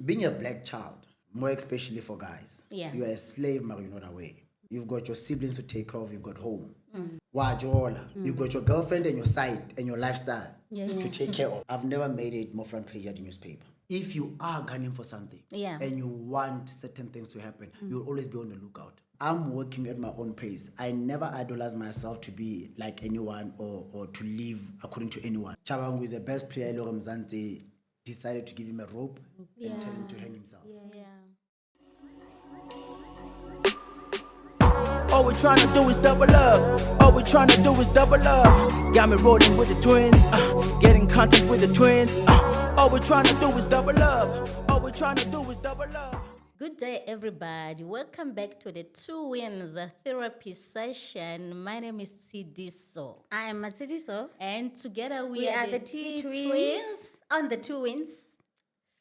being a black child, more especially for guys, you are a slave, but you're not aware. You've got your siblings to take care of, you've got home. You've got your girlfriend and your side and your lifestyle to take care of. I've never made it more front page at the newspaper. If you are gunning for something and you want certain things to happen, you'll always be on the lookout. I'm working at my own pace. I never idolize myself to be like anyone or to live according to anyone. Chabangu is the best player. Mzansi decided to give him a rope and tell him to hang himself. All we're trying to do is double up. All we're trying to do is double up. Got me rolling with the twins, getting content with the twins. All we're trying to do is double up. All we're trying to do is double up. Good day, everybody. Welcome back to the Two Wins Therapy Session. My name is Tsidiso. I am Manzini, And together we are the T-Twins on the Two Wins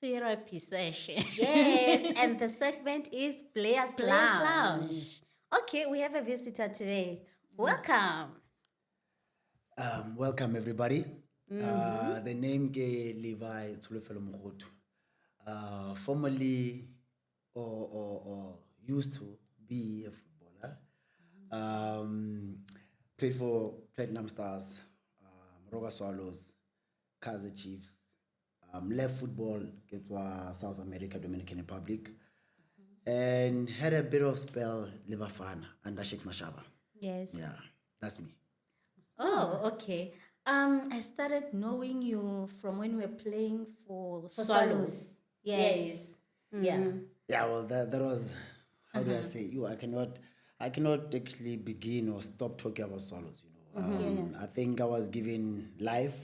Therapy Session. Yes, and the segment is Players Lounge. Lounge. Okay, we have a visitor today. Welcome. Welcome everybody. The name is Levi Tsholofelo'Levy Mokgothu. Formerly or used to be a footballer. Played for Platinum Stars, Moroka Swallows, Kaizer Chiefs. Left football, get to South America, Dominican Republic. And had a bit of spell Libafana under Shakes Mashaba. Yes. Yeah, that's me. Oh, okay. I started knowing you from when we were playing for Swallows. Yes. Yeah. Yeah, well, that was, how do I say, I cannot actually begin or stop talking about Swallows, you know. I think I was given life.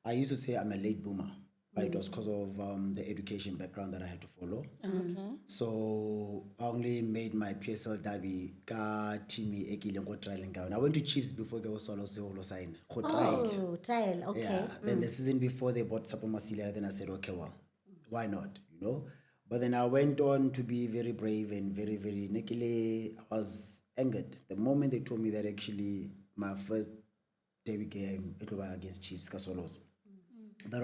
I used to say I'm a late boomer, but it was because of the education background that I had to follow. So I only made my PSL derby ka team ekile go trial ngayo. I went to Chiefs before they were solo sign. Oh, trial, okay. Yeah. Then the season before they bought Sabana, then I said, okay, well, why not? You know? But then I went on to be very brave and very, very nekile. I was angered. The moment they told me that actually my first debut game it was against Chiefs Kasolos. That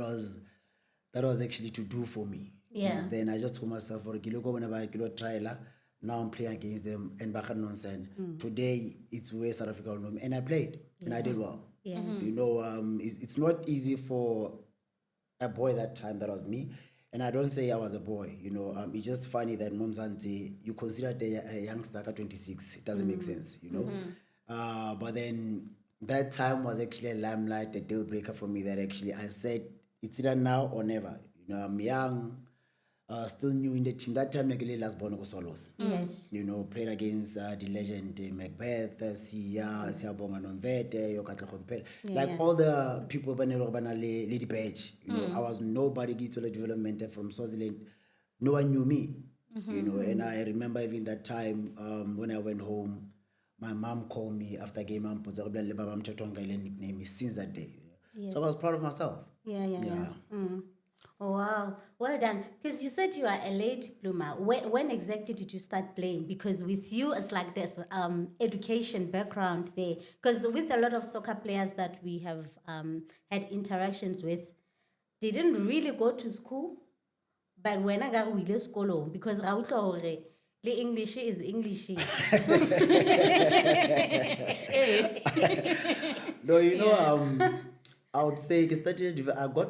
was actually to do for me. Yeah. And then I just told myself, for whenever I trial, now I'm playing against them and back and today it's where South Africa will know me. And I played and I did well. Yes. You know, it's not easy for a boy that time, that was me. And I don't say I was a boy, you know. It's just funny that Momzanti, you consider a youngster at 26. It doesn't make sense, you know. But then that time was actually a limelight, a deal breaker for me that actually I said, it's either now or never. You know, I'm young, still new in the team. That time, I last born of Solos. Yes. You know, played against the legend Macbeth, Sia Bonga Nonvete, Yokatla Compel. Like all the people, Lady Page. You know, I was nobody to the development from Swaziland. No one knew me. You know, and I remember even that time when I went home, my mom called me after game and put nickname since that day. Yes. So I was proud of myself. Yeah. Oh, wow. Well done. Because you said you are a late bloomer. When exactly did you start playing? Because with you, it's like this education background there. Because with a lot of soccer players that we have had interactions with, they didn't really go to school. But when I got to school, because the English is English. No, you know, I would say I got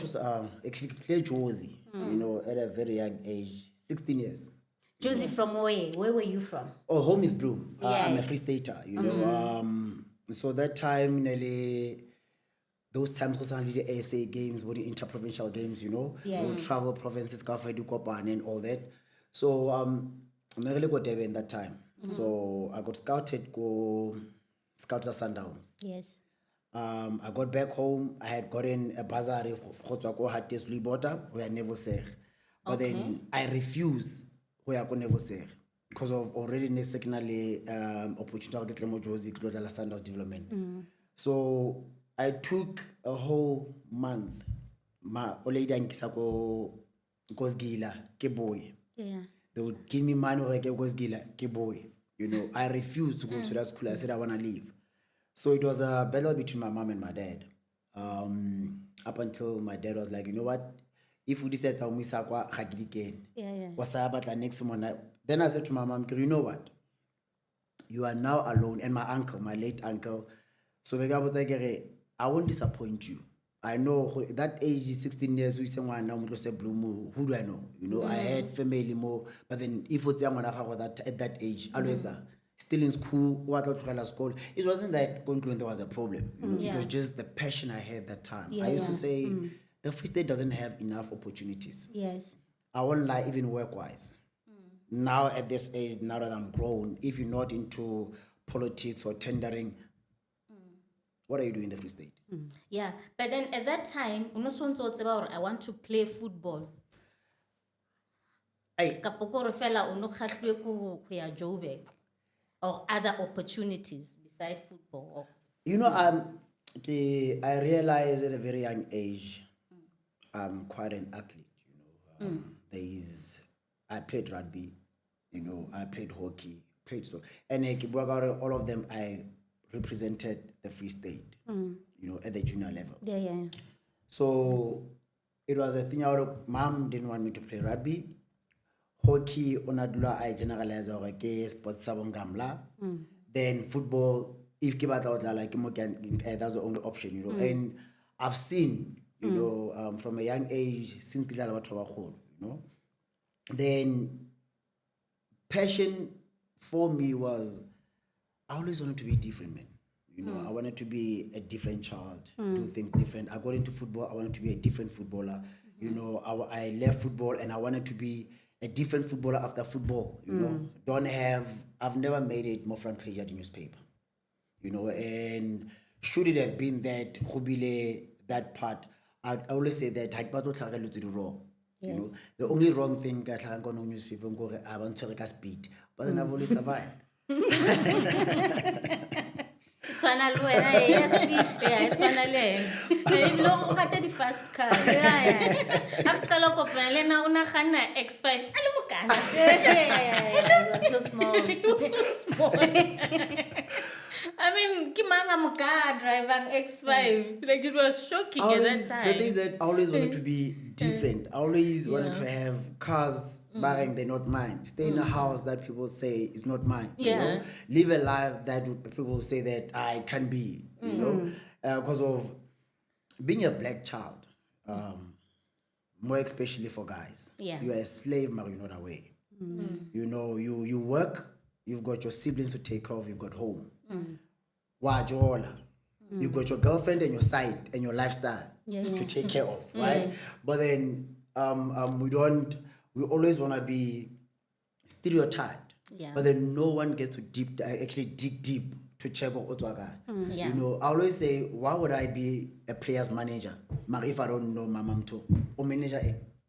to actually play Josie, you know, at a very young age, 16 years. Josie, from where? Where were you from? Oh, home is Bloom. I'm a Yes. Free Stater, you know. So that time, nearly those times was only the ASA games, but the interprovincial games, you know. Yeah. We would travel provinces, and all that. So I'm really got there in that time. So I got scouted, scouts at Sundowns. Yes. I got back home. I had gotten a bursary we had never said. But then I refused where I could never say because of already secondly opportunity to get more Josie to the standards development. So I took a whole month. Ma oleda nkisako gila ke boy. Yeah. They would give me money or I get gila ke boy. You know, I refused to go to that school. I said I wanna leave. So it was a battle between my mom and my dad. Up until my dad was like, you know what? if we decide to umisa kwa khagidikeni. Yeah. Wasabata next morning. Then I said to my mom, you know what? You are now alone, and my uncle, my late uncle. So I won't disappoint you. I know that age is 16 years. We say now who do I know? You know, I had family more, but then if it's young that at that age, always still in school, what school. It wasn't that there was a problem. You know, it was just the passion I had that time. I used to say the Free State doesn't have enough opportunities. Yes. I won't lie, even work-wise. Now at this age, now that I'm grown, if you're not into politics or tendering, what are you doing in the Free State? Yeah, but then at that time, I want to play football. Kapoko fella uno khahlwe ku ya Joburg or other opportunities besides football. You know, I realized at a very young age, I'm quite an athlete. You know, I played rugby. You know, I played hockey, and all of them I represented the Free State. You know, at the junior level. Yeah. So it was a thing. Our mom didn't want me to play rugby. Hockey, onadula I generalize our sports sabongamla. Then football, if kibata like that's the only option, you know. And I've seen, you know, from a young age since you know. Then passion for me was I always wanted to be different, man. You know, I wanted to be a different child, do things different. I got into football, I wanted to be a different footballer. You know, I left football and I wanted to be a different footballer after football. You know, I've never made it more front page at the newspaper. You know, and should it have been that Hubile, that part, I'd always say that I do wrong. You know, the only wrong thing I can go on newspaper I want to speed, but then I've always survived. It's one of it's one of long the first car. X5. It was so small. I mean, Kimanga Muka driving X5. Like it was shocking at that time. The thing is that I always wanted to be different. I always wanted to have cars buying, they're not mine. Stay in a house that people say is not mine. You know? Live a life that people say that I can be, you know, because of being a black child, more especially for guys. You are a slave, but you're not away. You know, you work, you've got your siblings to take care of, you've got home. Wajola. You've got your girlfriend and your side and your lifestyle to take care of, right? But then we always want to be stereotyped. But then no one gets to actually dig deep to check out Otwaga. You know, I always say, why would I be a player's manager? If I don't know my mom too. Or manager.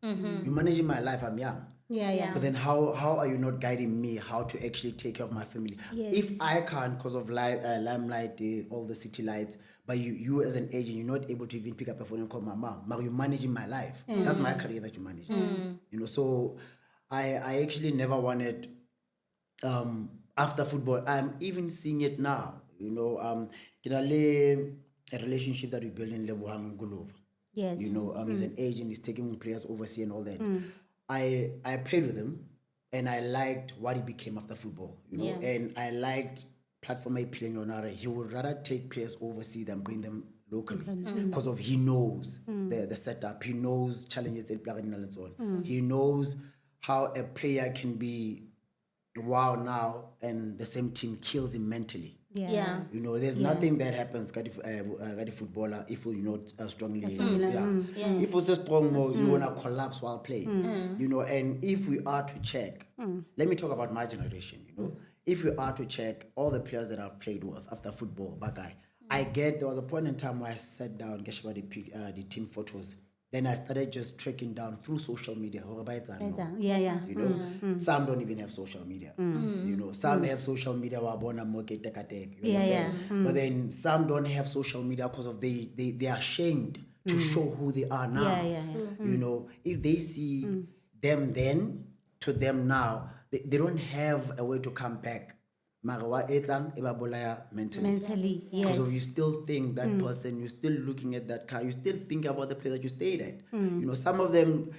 You're managing my life, I'm young. But then how are you not guiding me how to actually take care of my family? If I can't, because of limelight, all the city lights, but you as an agent, you're not able to even pick up a phone and call my mom. But you're managing my life. That's my career that you manage. You know, so I actually never wanted, after football, I'm even seeing it now. You know, a relationship that we built in Lebuhang Gulov. You know, he's an agent, he's taking players overseas and all that. I played with him and I liked what he became after football, you know, and I liked platform I playing on Ara. He would rather take players overseas than bring them locally because of he knows the setup, he knows challenges that play in the he knows how a player can be wow now and the same team kills him mentally. You know, there's nothing that happens a footballer if you're not strongly. If you're so strong, you wanna collapse while playing. You know, and if we are to check, let me talk about my generation. You know, if we are to check all the players that I've played with after football, there was a point in time where I sat down, get the team photos. Then I started just tracking down through social media. You know, some don't even have social media. You know, some have social media. You understand? But then some don't have social media because of they are ashamed to show who they are now. You know, if they see them then to them now, they don't have a way to come back Mara wa etsang e ba bolaya Mentally, because yes. you still think that person, you're still looking at that car, you still think about the place that you stayed at. You know, some of them,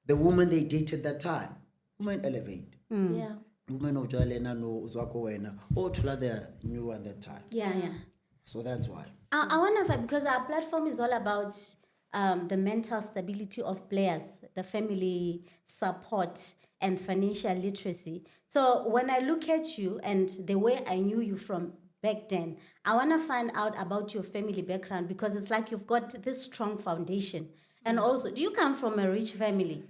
the woman they dated that time, women elevate. Yeah. Women of Jalena no Zwako wena, oh Tula they knew at that time. Yeah. So that's why. I wonder if, because our platform is all about the mental stability of players, the family support, and financial literacy. So when I look at you and the way I knew you from back then, I want to find out about your family background, because it's like you've got this strong foundation. And also, do you come from a rich family?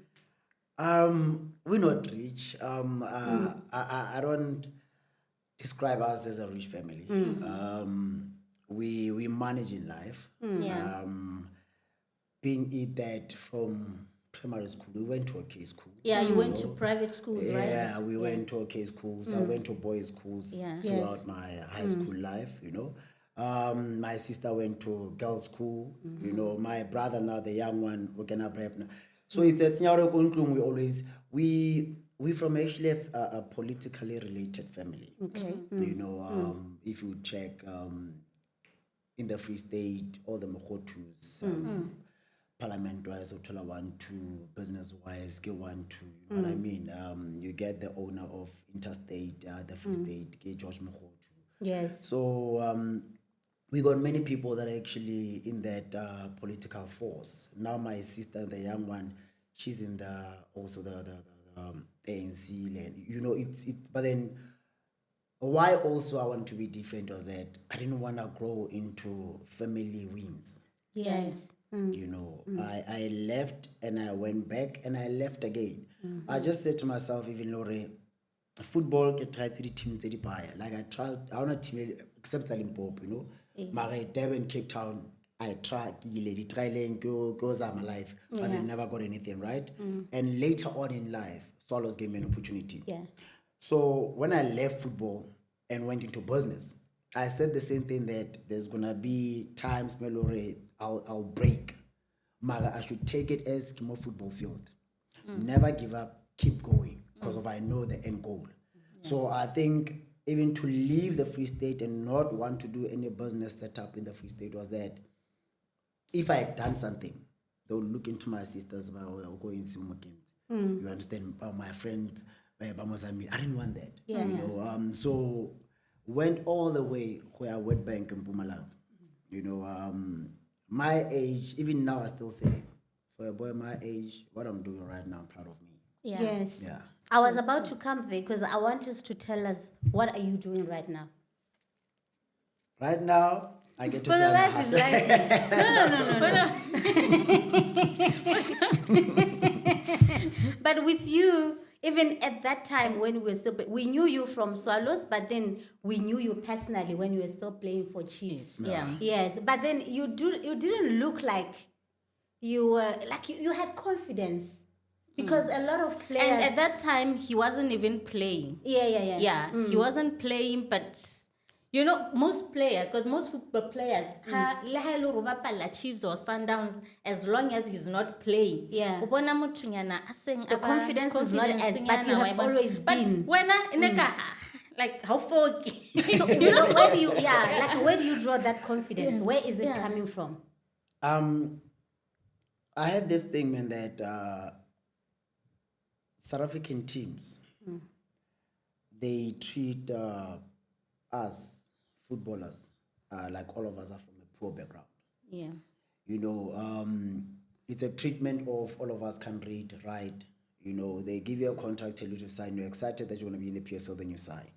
We're not rich. I don't describe us as a rich family. We manage in life. Yeah. Being it that from primary school, we went to okay school. Yeah, you went to private schools, right? Yeah, we went to okay schools. I went to boys' schools Yeah. throughout my high school life, you know. My sister went to girls' school, you know. My brother now, the young one, we can prep now. So it's a thing we from actually a politically related family. Okay. You know, if you check in the Free State, all the Mokgothu's, parliament-wise, Otola 1, 2, business-wise, K 1, 2, you know what I mean? You get the owner of Interstate, the Free State, K George Mokgothu. Yes. So we got many people that are actually in that political force. Now my sister, the young one, she's in the ANC land. You know, but then why also I want to be different was that I didn't want to grow into family wins. Yes. You know, I left and I went back and I left again. I just said to myself, even Lore, football get tried to the team to the buyer. Like I want a team except Limpopo, you know. Mare Durban, Cape Town, I tried the trialing goes out my life, but they never got anything, right? And later on in life, Swallows gave me an opportunity. Yeah. So when I left football and went into business, I said the same thing, that there's gonna be times, Melore, I'll break. Mara, I should take it as Kimo football field. Never give up, keep going, because of I know the end goal. So I think even to leave the Free State and not want to do any business setup in the Free State was that if I had done something, they would look into my sisters, I'll go in You understand? My friend, I didn't want that. Yeah. You know, so went all the way where I went bank in Mpumalanga. You know, my age, even now I still say, for a boy my age, what I'm doing right now, I'm proud of me. Yeah. Yes. Yeah. I was about to come there because I want us to tell us, what are you doing right now? Right now, I get to But say the I'm life is like But with you, even at that time when we were still, we knew you from Swallows, but then we knew you personally when you were still playing for Chiefs. Yeah. Yes, but then you didn't look like you were, like you had confidence. Because a lot of players... And at that time, he wasn't even playing. Yeah. Yeah, he wasn't playing, but... You know, most players, because most football players, Chiefs or Sundowns, as long as he's not playing. Yeah. The confidence is not as, but you have always been. But when like how far? So you know, where do you, where do you draw that confidence? Yes. Where is it coming from? I had this thing, man, that South African teams, they treat us footballers like all of us are from a poor background. Yeah. You know, it's a treatment of all of us can read, write. You know, they give you a contract, tell you to sign. You're excited that you want to be in the PSL, then you sign.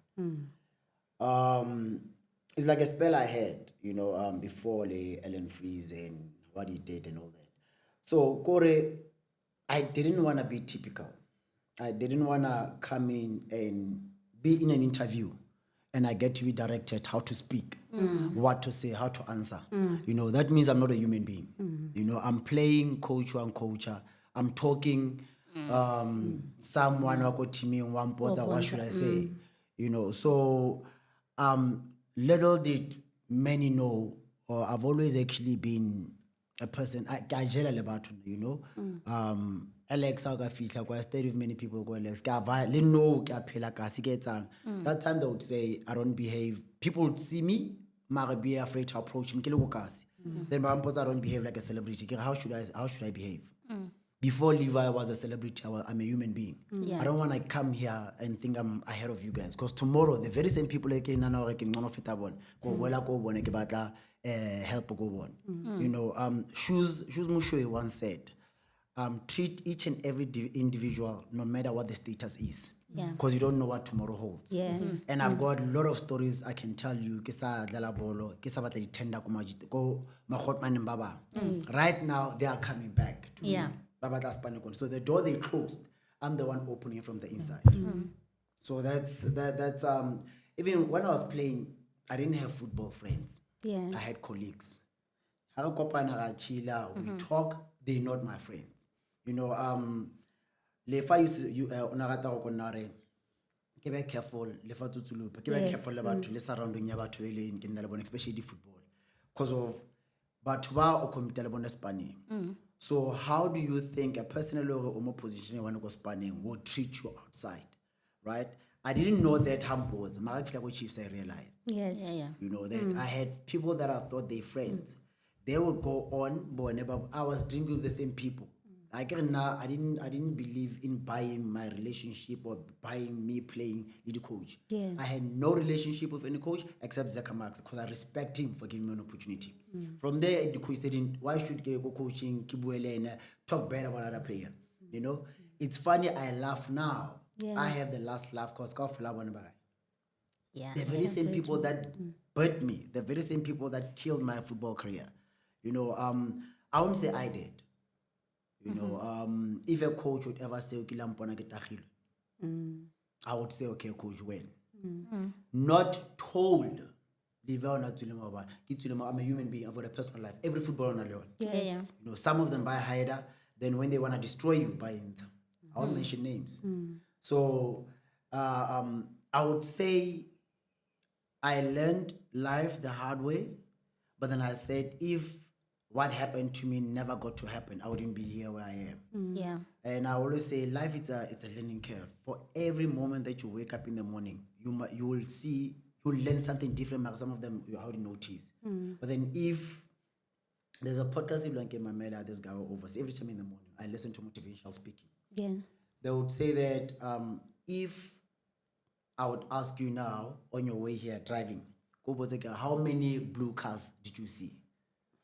It's like a spell I had, you know, before Ellen Freeze and what he did and all that. So, Kore, I didn't want to be typical. I didn't want to come in and be in an interview and I get to be directed how to speak, what to say, how to answer. You know, that means I'm not a human being. You know, I'm playing coach one coacher. I'm talking someone who got teaming one porter, what should I say? You know, so little did many know, or I've always actually been a person, I you know, Alex I stayed with many people go Alex that time they would say I don't behave. People would see me, be afraid to approach me. Then I don't behave like a celebrity. How should I behave? Before Levi was a celebrity, I'm a human being. I don't want to come here and think I'm ahead of you guys. Because tomorrow, the very same people like help go on. You know, Shoes Mushui once said, treat each and every individual, no matter what the status is. Because you don't know what tomorrow holds. And I've got a lot of stories I can tell you. Right now, they are coming back to me. So the door they closed, I'm the one opening it from the inside. So that's even when I was playing, I didn't have football friends. I had colleagues. We talk, they're not my friends. You know, if I used to be careful, be careful about the surrounding especially the football. Because of so how do you think a person in position when spanning would treat you outside, right? I didn't know that was Kaizer Chiefs. I realized. You know that I had people that I thought they friends. They would go on, but I was drinking with the same people. I didn't believe in buying my relationship or buying me playing with the coach. I had no relationship with any coach except Zaka Max because I respect him for giving me an opportunity. From there, the coach said, why should I go coaching, talk bad about other player? You know, it's funny, I laugh now. I have the last laugh because the very same people that hurt me, the very same people that killed my football career. You know, I won't say I did. You know, if a coach would ever say, I would say, okay, coach, when? Not told. I'm a human being. I've got a personal life. Every footballer alone. You know, some of them buy higher. Then when they want to destroy you, buy into. I won't mention names. So I would say I learned life the hard way, but then I said if what happened to me never got to happen, I wouldn't be here where I am. And I always say life it's a learning curve. For every moment that you wake up in the morning, you will see, you'll learn something different. Some of them you already notice. But then if there's a podcast this guy over every time in the morning, I listen to motivational speaking. They would say that if I would ask you now on your way here driving, how many blue cars did you see?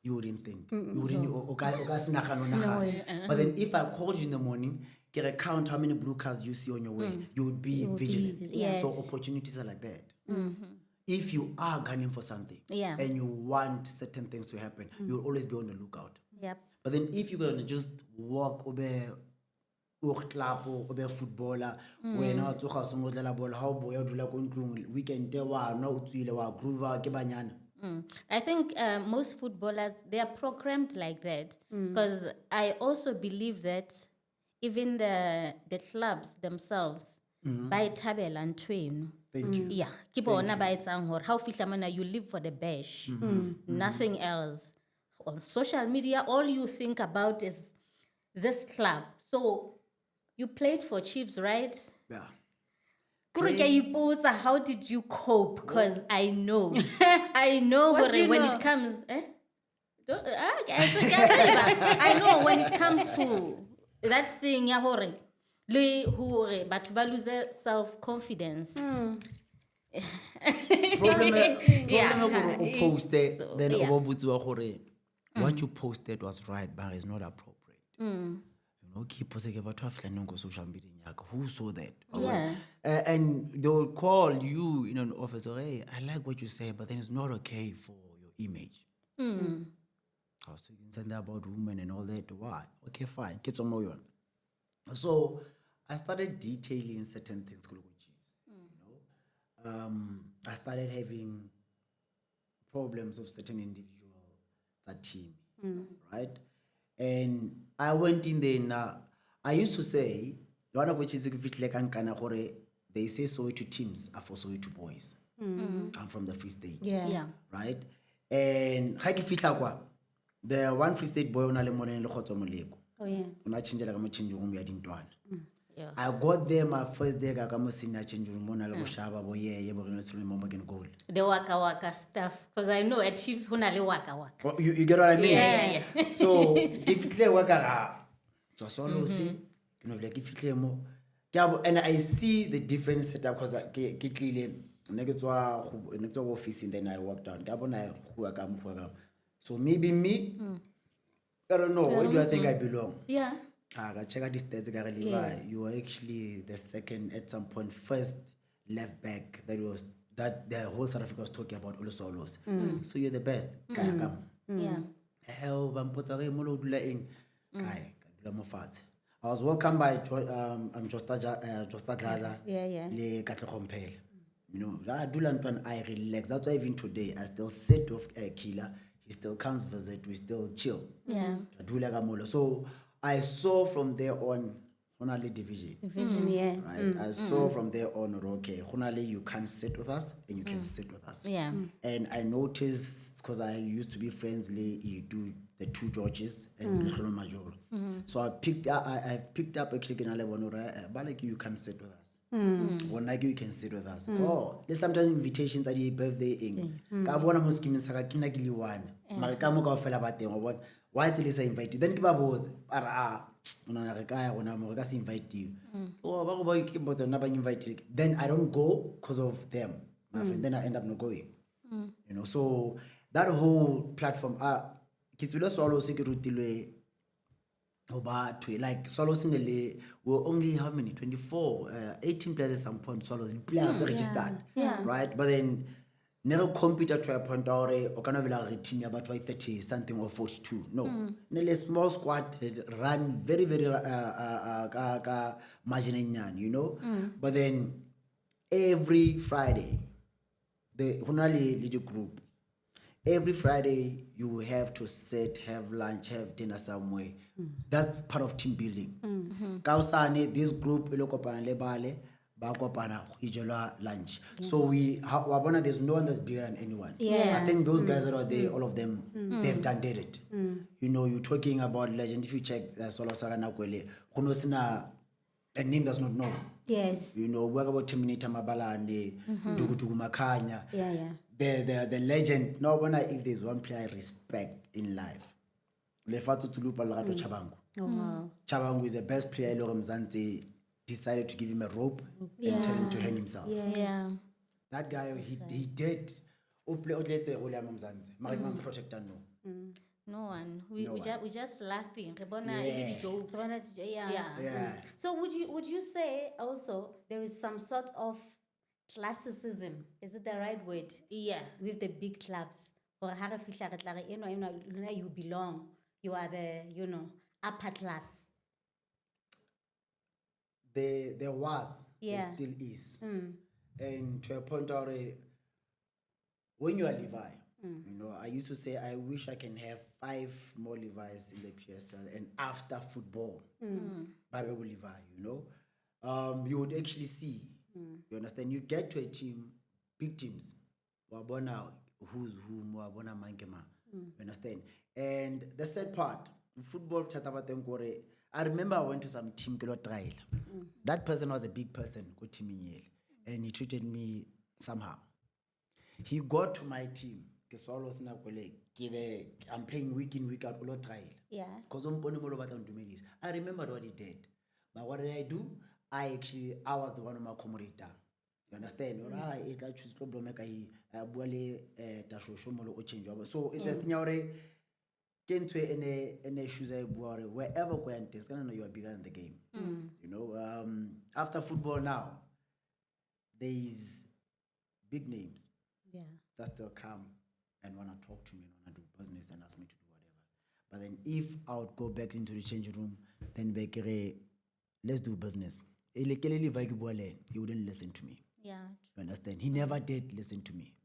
You wouldn't think. You wouldn't. But then if I called you in the morning, get a count how many blue cars you see on your way, you would be vigilant. So opportunities are like that. If you are gunning for something and you want certain things to happen, you'll always be on the lookout. But then if you're gonna just walk over footballer when I took us ball how boy weekend I think most footballers, they are programmed like that because I also believe that even the clubs themselves by tabel and train. Thank you. Yeah, keep on by it how you live for the bash, nothing else. On social media, all you think about is this club. So you played for Chiefs, right? Yeah. How did you cope? Because I know when it comes. I know when it comes to that thing, but lose self-confidence. What you posted was right, but it's not appropriate. Social media. Who saw that? And they will call you in an office. Hey, I like what you say, but then it's not okay for your image. So you can say that about women and all that. Why? Okay, fine. So I started detailing certain things with Chiefs. I started having problems with certain individuals, that team, right? And I went in there now. I used to say, one of which is they say Soweto teams are for Soweto boys. I'm from the Free State. Right? And the one Free State boy Oh yeah. Una change like mo change room ya dintwana. Yeah. I got there my first day ka mo senior change room na le go shaba bo ye bo re tsolo mo making goal. The waka stuff, because I know at Chiefs hona le waka. You get what I mean? Yeah. So if it waka ga so solo see, you know like if it mo and I see the different setup because ke tlile ne ke tswa office and then I walked down. Ka bona go ka mo. So maybe me I don't know, where do I think I belong? Yeah. I check out this stats. You were actually the second at some point, first left back that the whole South Africa was talking about all solos. So you're the best. Yeah. I was welcomed by Josta Dlaja. Yeah. You know, I relax. That's why even today I still sit with Killer. He still comes visit. We still chill. Yeah. So I saw from there on Honali division. Yeah. Right. I saw from there on okay, Honali, you can sit with us and you can sit with us. Yeah. And I noticed because I used to be friendly, you do the two Georges and Major. So I picked up actually like you can sit with us. Or like you can sit with us. Oh, there's sometimes invitations at your birthday in. Kabona muskimin saka kinagili one. Marikamo ka fela bateng o bona. Why till is invited? Then kiba boz ara una rekaya una Moroka si invite you. Oh, ba go ba ke botsa na ba invite. Then I don't go because of them. My friend, then I end up not going. You know, so that whole platform kitule swalo se ke rutilwe like Swallows in the were only how many 24 18 players at some point. Swallows players registered, right? But then never competed to a point or kind of like a team about 30 something or 42. No, nearly small squad run very marginal, you know. But then every Friday the Hunali little group. Every Friday, you have to sit, have lunch, have dinner somewhere. That's part of team building. Kausane, this group, ilokopana lebale, bakopana hijela lunch. So there's no one that's bigger than anyone. Yeah. I think those guys that are there, all of them, they've done it. You know, you're talking about legend. If you check Solo Sagana Kwele, Hunosina, a name does not know. Yes. You know, work about Terminator Mabala and Dugutugu Makanya. Yeah. The legend. No wonder if there's one player I respect in life. Lefatu Tulupa Lagato Chabangu. Oh wow. Chabangu is the best player. Lorem Zante decided to give him a rope and tell him to hang himself. Yeah. That guy, he did. Protector no. No one. We just laughing. Yeah. Yeah. So would you say also there is some sort of classicism? Is it the right word? Yeah. With the big clubs. Or you belong. You are the, upper class. There was. Yeah. There still is. And to a point already, when you are Levi, you know, I used to say, I wish I can have 5 more Levi's in the PSL and after football, Bible Levi, you know, you would actually see, you understand? You get to a team, big teams, wabona who's who, wabona mankema, you understand? And the sad part, football, I remember I went to some team trial. That person was a big person, and he treated me somehow. He got to my team. I'm playing week in, week out, trial. Yeah. Because I remember what he did. But what did I do? I was the one who accommodated. You understand? So it's a thing wherever it's gonna know you are bigger than the game. You know, after football now, there is big names that still come and want to talk to me and want to do business and ask me to do whatever. But then if I would go back into the changing room, then let's do business. He wouldn't listen to me. Yeah. You understand? He never did listen to me.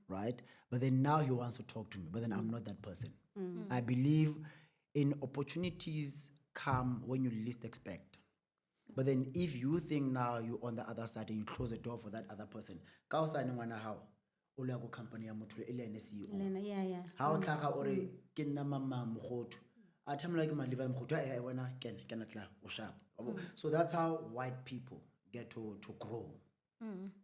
Right? But then now he wants to talk to me. But then I'm not that person. I believe in opportunities come when you least expect. But then if you think now you're on the other side and you close the door for that other person, how? Company Yeah. how Ore Kinna Mama Mokgothu, I tell me like Levi Mokgothu, when I cannot sharp. So that's how white people get to grow.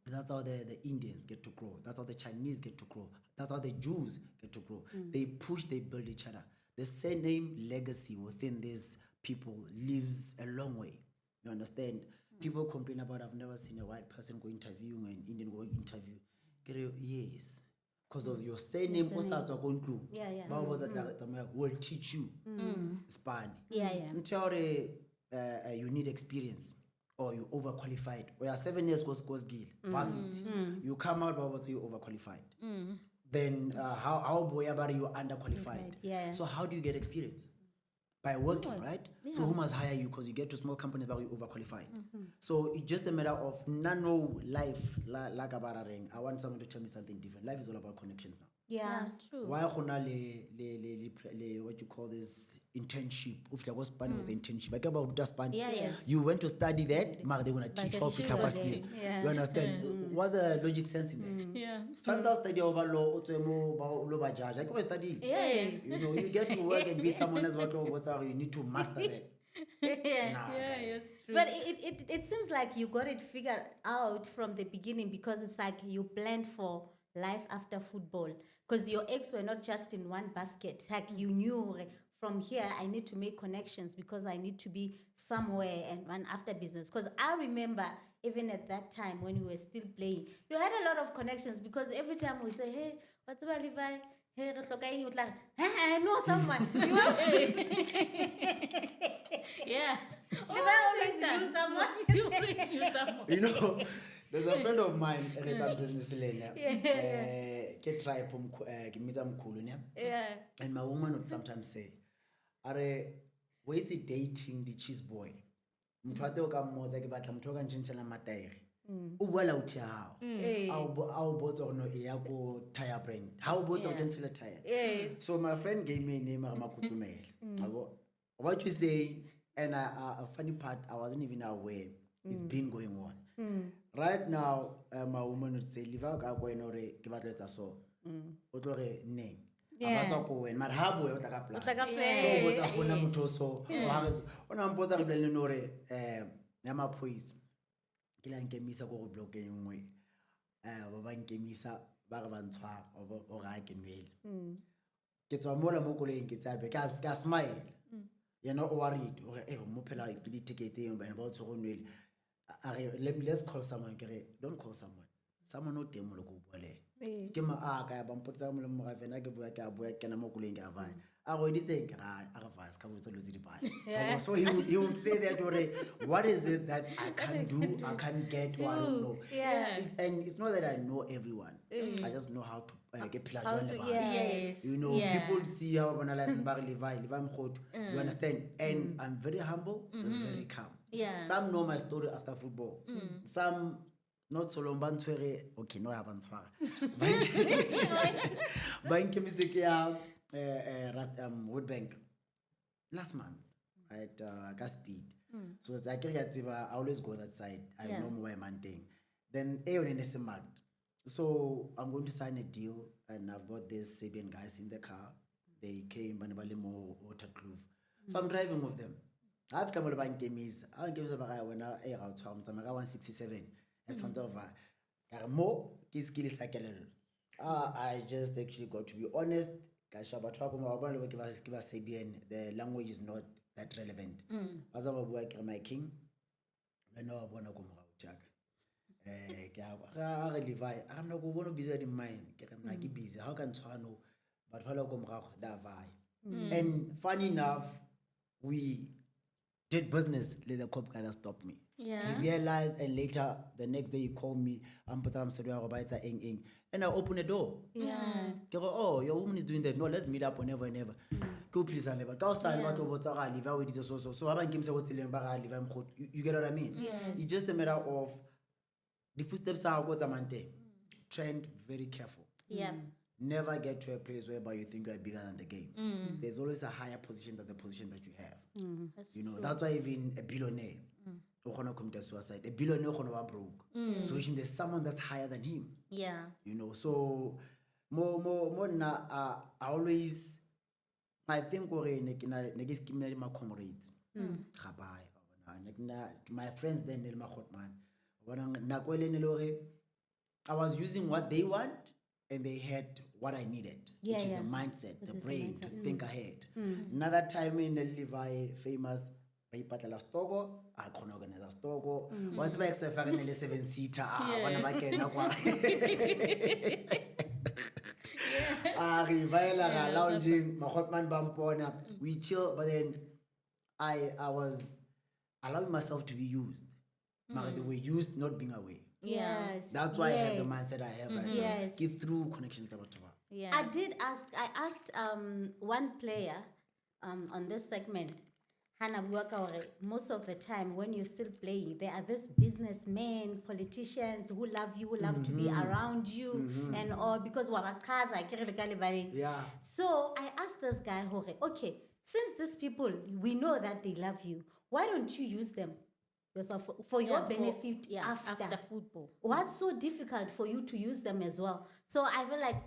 That's how the Indians get to grow. That's how the Chinese get to grow. That's how the Jews get to grow. They push, they build each other. The same legacy within these people lives a long way. You understand? People complain about, I've never seen a white person go interviewing an Indian go interview. Yes. Because of your surname, will teach you Spanish. You need experience. Or you overqualified. Or you're 7 years goes varsity. You come out, but you overqualified. Then how boy about you underqualified? So how do you get experience? By working, right? So who must hire you? Because you get to small companies, but you overqualified. So it's just a matter of nano life. Like about a ring. I want someone to tell me something different. Life is all about connections now. Yeah, true. Why what you call this internship? If there was Spanish with internship, like about Spanish. You went to study that, but they're gonna teach how to You understand? What's the logic sense in that? Turns out study over law, judge. I go study. You know, you get to work and be someone else. You need to master that. Yes, true. But it seems like you got it figured out from the beginning, because it's like you planned for life after football, because your eggs were not just in one basket. Like you knew from here I need to make connections because I need to be somewhere and run after business. Because I remember even at that time when we were still playing, you had a lot of connections, because every time we say, hey, what's about Levi? Hey, you would like, hey, I know someone. You Levi always knew someone. You always knew someone. You know, there's a friend of mine, a business lane. Get try and my woman would sometimes say, "Are wait dating the cheese boy? Mtwate ka mmoza ke batla motho ka ntshentshela mataere. O boela uthi hao. Ao botsa go no e ya go tire brand. How botsa go ntshela tire." So my friend gave me a name Makutumele. What you say, and a funny part, I wasn't even aware it's been going on. Right now, my woman would say, "Live out go in ore ke batla etsa so." O tlo re neng. Abatsa go wena, mara ha boya o tla ka plan. O botsa gona motho so. Ona mpotsa re blele no re ya maphoisa. Ke la nkemisa go block e nngwe. Ba ba nkemisa ba re ba ntshwa o ga ke nwele. Ke tswa mola mo koleng ke tsabe ka smile. You know, worried. Mo phela ke di ticket e ba ba tshwa go nwele. Let's call someone. Don't call someone. Someone no temo lo go bolela. Ke ma ka ya bampotsa mo le mo ga fena ke boya ka boya ke na mo kuleng ke avaya. A go ditse ke ga a ga vas ka botsa lo di bana. So he would say that, what is it that I can't do, I can't get, or I don't know. And it's not that I know everyone. I just know how to get pila Yes. You know, people see how I analyze Levi Mokgothu. You understand? And I'm very humble, very calm. Some know my story after football. Some not so long. Okay, no, I haven't. Bank Woodbank last month at gas speed. So it's like I always go that side. I know where I'm thing. Then so I'm going to sign a deal, and I've got these Sabian guys in the car. They came Banibalimo Waterkloof. So I'm driving with them. I've come about games. I'll give us about when I out to 167. That's on top of more skill I just actually got to be honest. The language is not that relevant. As I work my king, I know I want to go I'm not going to be busy in mind. I'm not busy. How can I know? But follow and funny enough, we did business. The cop guy that stopped me. He realized, and later the next day he called me. And I opened the door. Oh, your woman is doing that. No, let's meet up whenever and ever. Go please and never. You get what I mean? It's just a matter of the footsteps are what I'm trend very careful. Never get to a place whereby you think you are bigger than the game. There's always a higher position than the position that you have. You know, that's why even a billionaire commit suicide. A billionaire broke. So which means there's someone that's higher than him. You know, so more I always I think ne scheme my comrades. My friends then my hot man. I was using what they want and they had what I needed, which is the mindset, the brain, to think ahead. Another time in the Levi famous Paipatala Stogo, I can organize a Stogo. Once my ex wife in the 7-seater, one of my lounging, my hot man bampona, we chill, but then I was allowing myself to be used. They were used, not being away. Yes. That's why I have the mindset I have right now. Yes. Get through connections. Yeah. I asked one player on this segment, Hannah Buakaore, most of the time when you're still playing, there are these businessmen, politicians who love you, who love to be around you and all, because Yeah. So I asked this guy, okay, since these people, we know that they love you, why don't you use them yourself for your benefit after football? What's so difficult for you to use them as well? So I feel like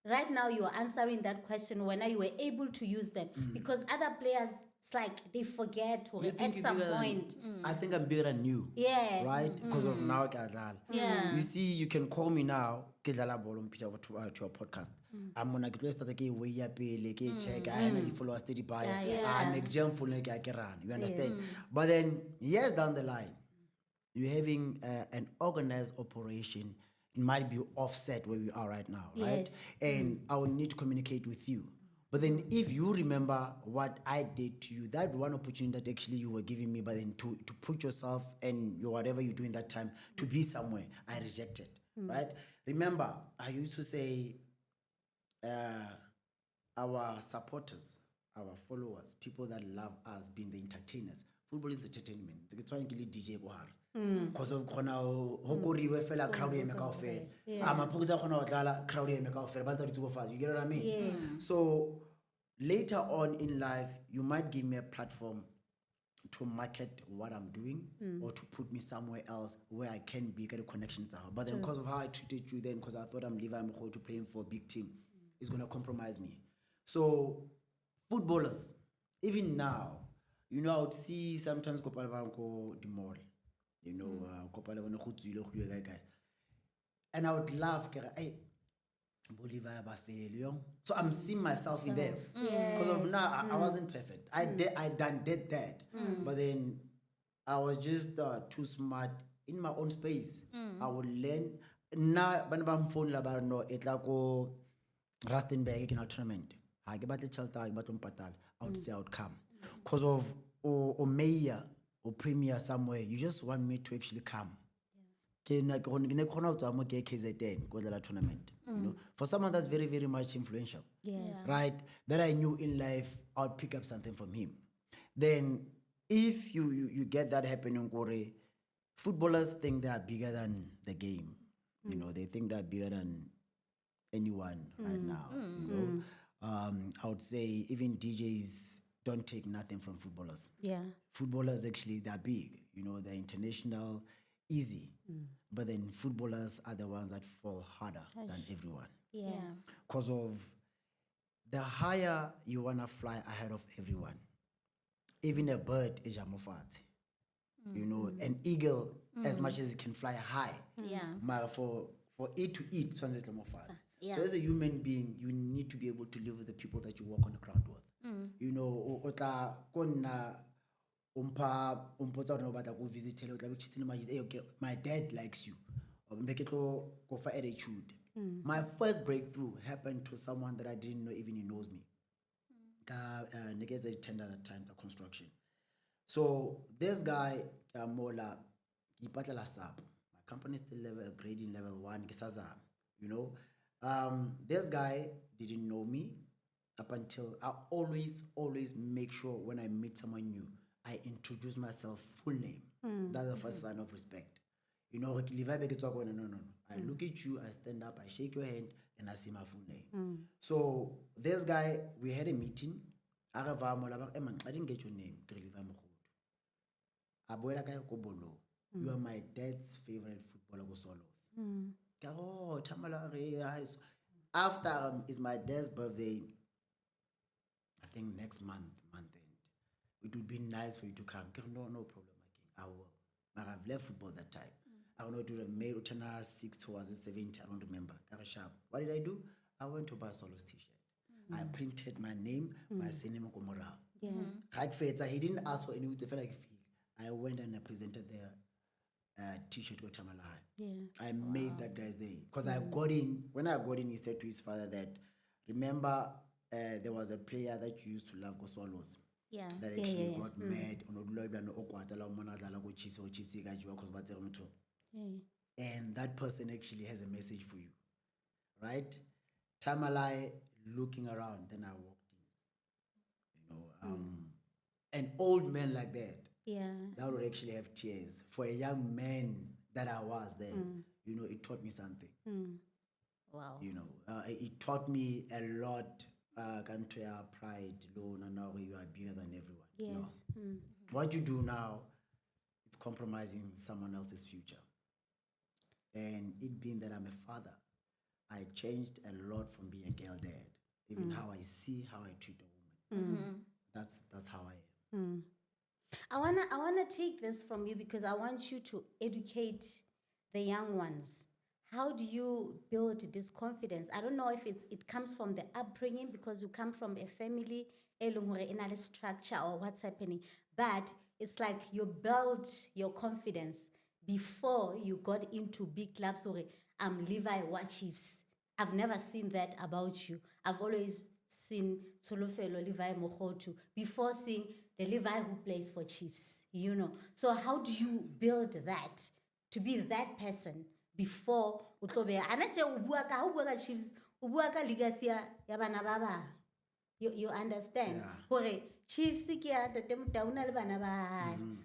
right now you are answering that question when you were able to use them, because other players, it's like they forget at some point. I think I'm bigger than you. Yeah. Right? Because of now. Yeah. You see, you can call me now, to your podcast. I'm gonna get start again way up, check, I only follow a steady buyer. I make jump for like I can run. You understand? But then years down the line, you're having an organized operation. It might be offset where we are right now, right? Yes. And I will need to communicate with you. But then if you remember what I did to you, that one opportunity that actually you were giving me, but then to put yourself and your whatever you do in that time to be somewhere, I rejected, right? Remember, I used to say our supporters, our followers, people that love us being the entertainers. Football is entertainment. It's why DJ Gohar. Because of Hokori, we fell a crowd in Mekaufe. I'm a Pusa crowd in Mekaufe, but it's too fast. You get what I mean? Yes. So later on in life, you might give me a platform to market what I'm doing or to put me somewhere else where I can get a connection to her. But then because of how I treated you then, because I thought I'm Levi Mokgothu playing for a big team, it's going to compromise me. So footballers, even now, you know, I would see sometimes go the mall, you know, and I would laugh, so I'm seeing myself in them. Because of now, I wasn't perfect. I did that. But then I was just too smart in my own space. I would learn. Now, when I'm phone about no, it's like Rustenburg in a tournament. I would say I would come. Because of or mayor or premier somewhere, you just want me to actually come. KZN, tournament. You know, for someone that's very, very much influential. Yes. Right? That I knew in life, I would pick up something from him. Then, if you get that happening, footballers think they are bigger than the game. You know, they think they're bigger than anyone right now. You know, I would say even DJs don't take nothing from footballers. Yeah. Footballers actually, they're big. You know, they're international, easy. But then footballers are the ones that fall harder than everyone. Yeah. Because of the higher you want to fly ahead of everyone. Even a bird is a mufati. You know, an eagle, as much as it can fly high. Yeah. For it to eat, so Yeah. as a human being, you need to be able to live with the people that you walk on the ground with. You know, my dad likes you. Attitude. My first breakthrough happened to someone that I didn't know even he knows me. Negeza tender at time the construction. So this guy, Mola, Ipatala Sab. My company still grading level 1, Kisaza. You know, this guy didn't know me up until I always make sure when I meet someone new, I introduce myself full name. That's the first sign of respect. You know, no. I look at you, I stand up, I shake your hand, and I see my full name. So this guy, we had a meeting. I didn't get your name. You are my dad's favorite footballer go solos. After it's my dad's birthday, I think next month end. It would be nice for you to come. No problem, my king. I will. But I've left football that time. I don't know, do the May Utana 6 towards 70, I don't remember. What did I do? I went to buy a Solos t-shirt. I printed my name, my surname, Moroka. He didn't ask for any. I went and I presented the t-shirt with Tamalai. I made that guy's day. Because I got in, when I got in, he said to his father that, remember, there was a player that you used to love, Swallows. That actually got mad on Chiefs or Chiefs, and that person actually has a message for you, right? Tamalai looking around, then I walked in. An old man like that, that would actually have tears. For a young man that I was then, it taught me something. Wow. It taught me a lot. Country pride, loan, and now you are bigger than everyone. Yes. What you do now, it's compromising someone else's future. And it being that I'm a father, I changed a lot from being a girl dad. Even how I see, how I treat a woman. That's how I am. I wanna take this from you because I want you to educate the young ones. How do you build this confidence? I don't know if it comes from the upbringing because you come from a family, in a structure or what's happening. But it's like you built your confidence before you got into big clubs. Or I'm Levi Chiefs. I've never seen that about you. I've always seen Tsholofelo'Levy Mokgothu before seeing the Levi who plays for Chiefs. So how do you build that to be that person? Before Chiefs, legacy ya bana ba bang. You understand? Yeah. Chiefs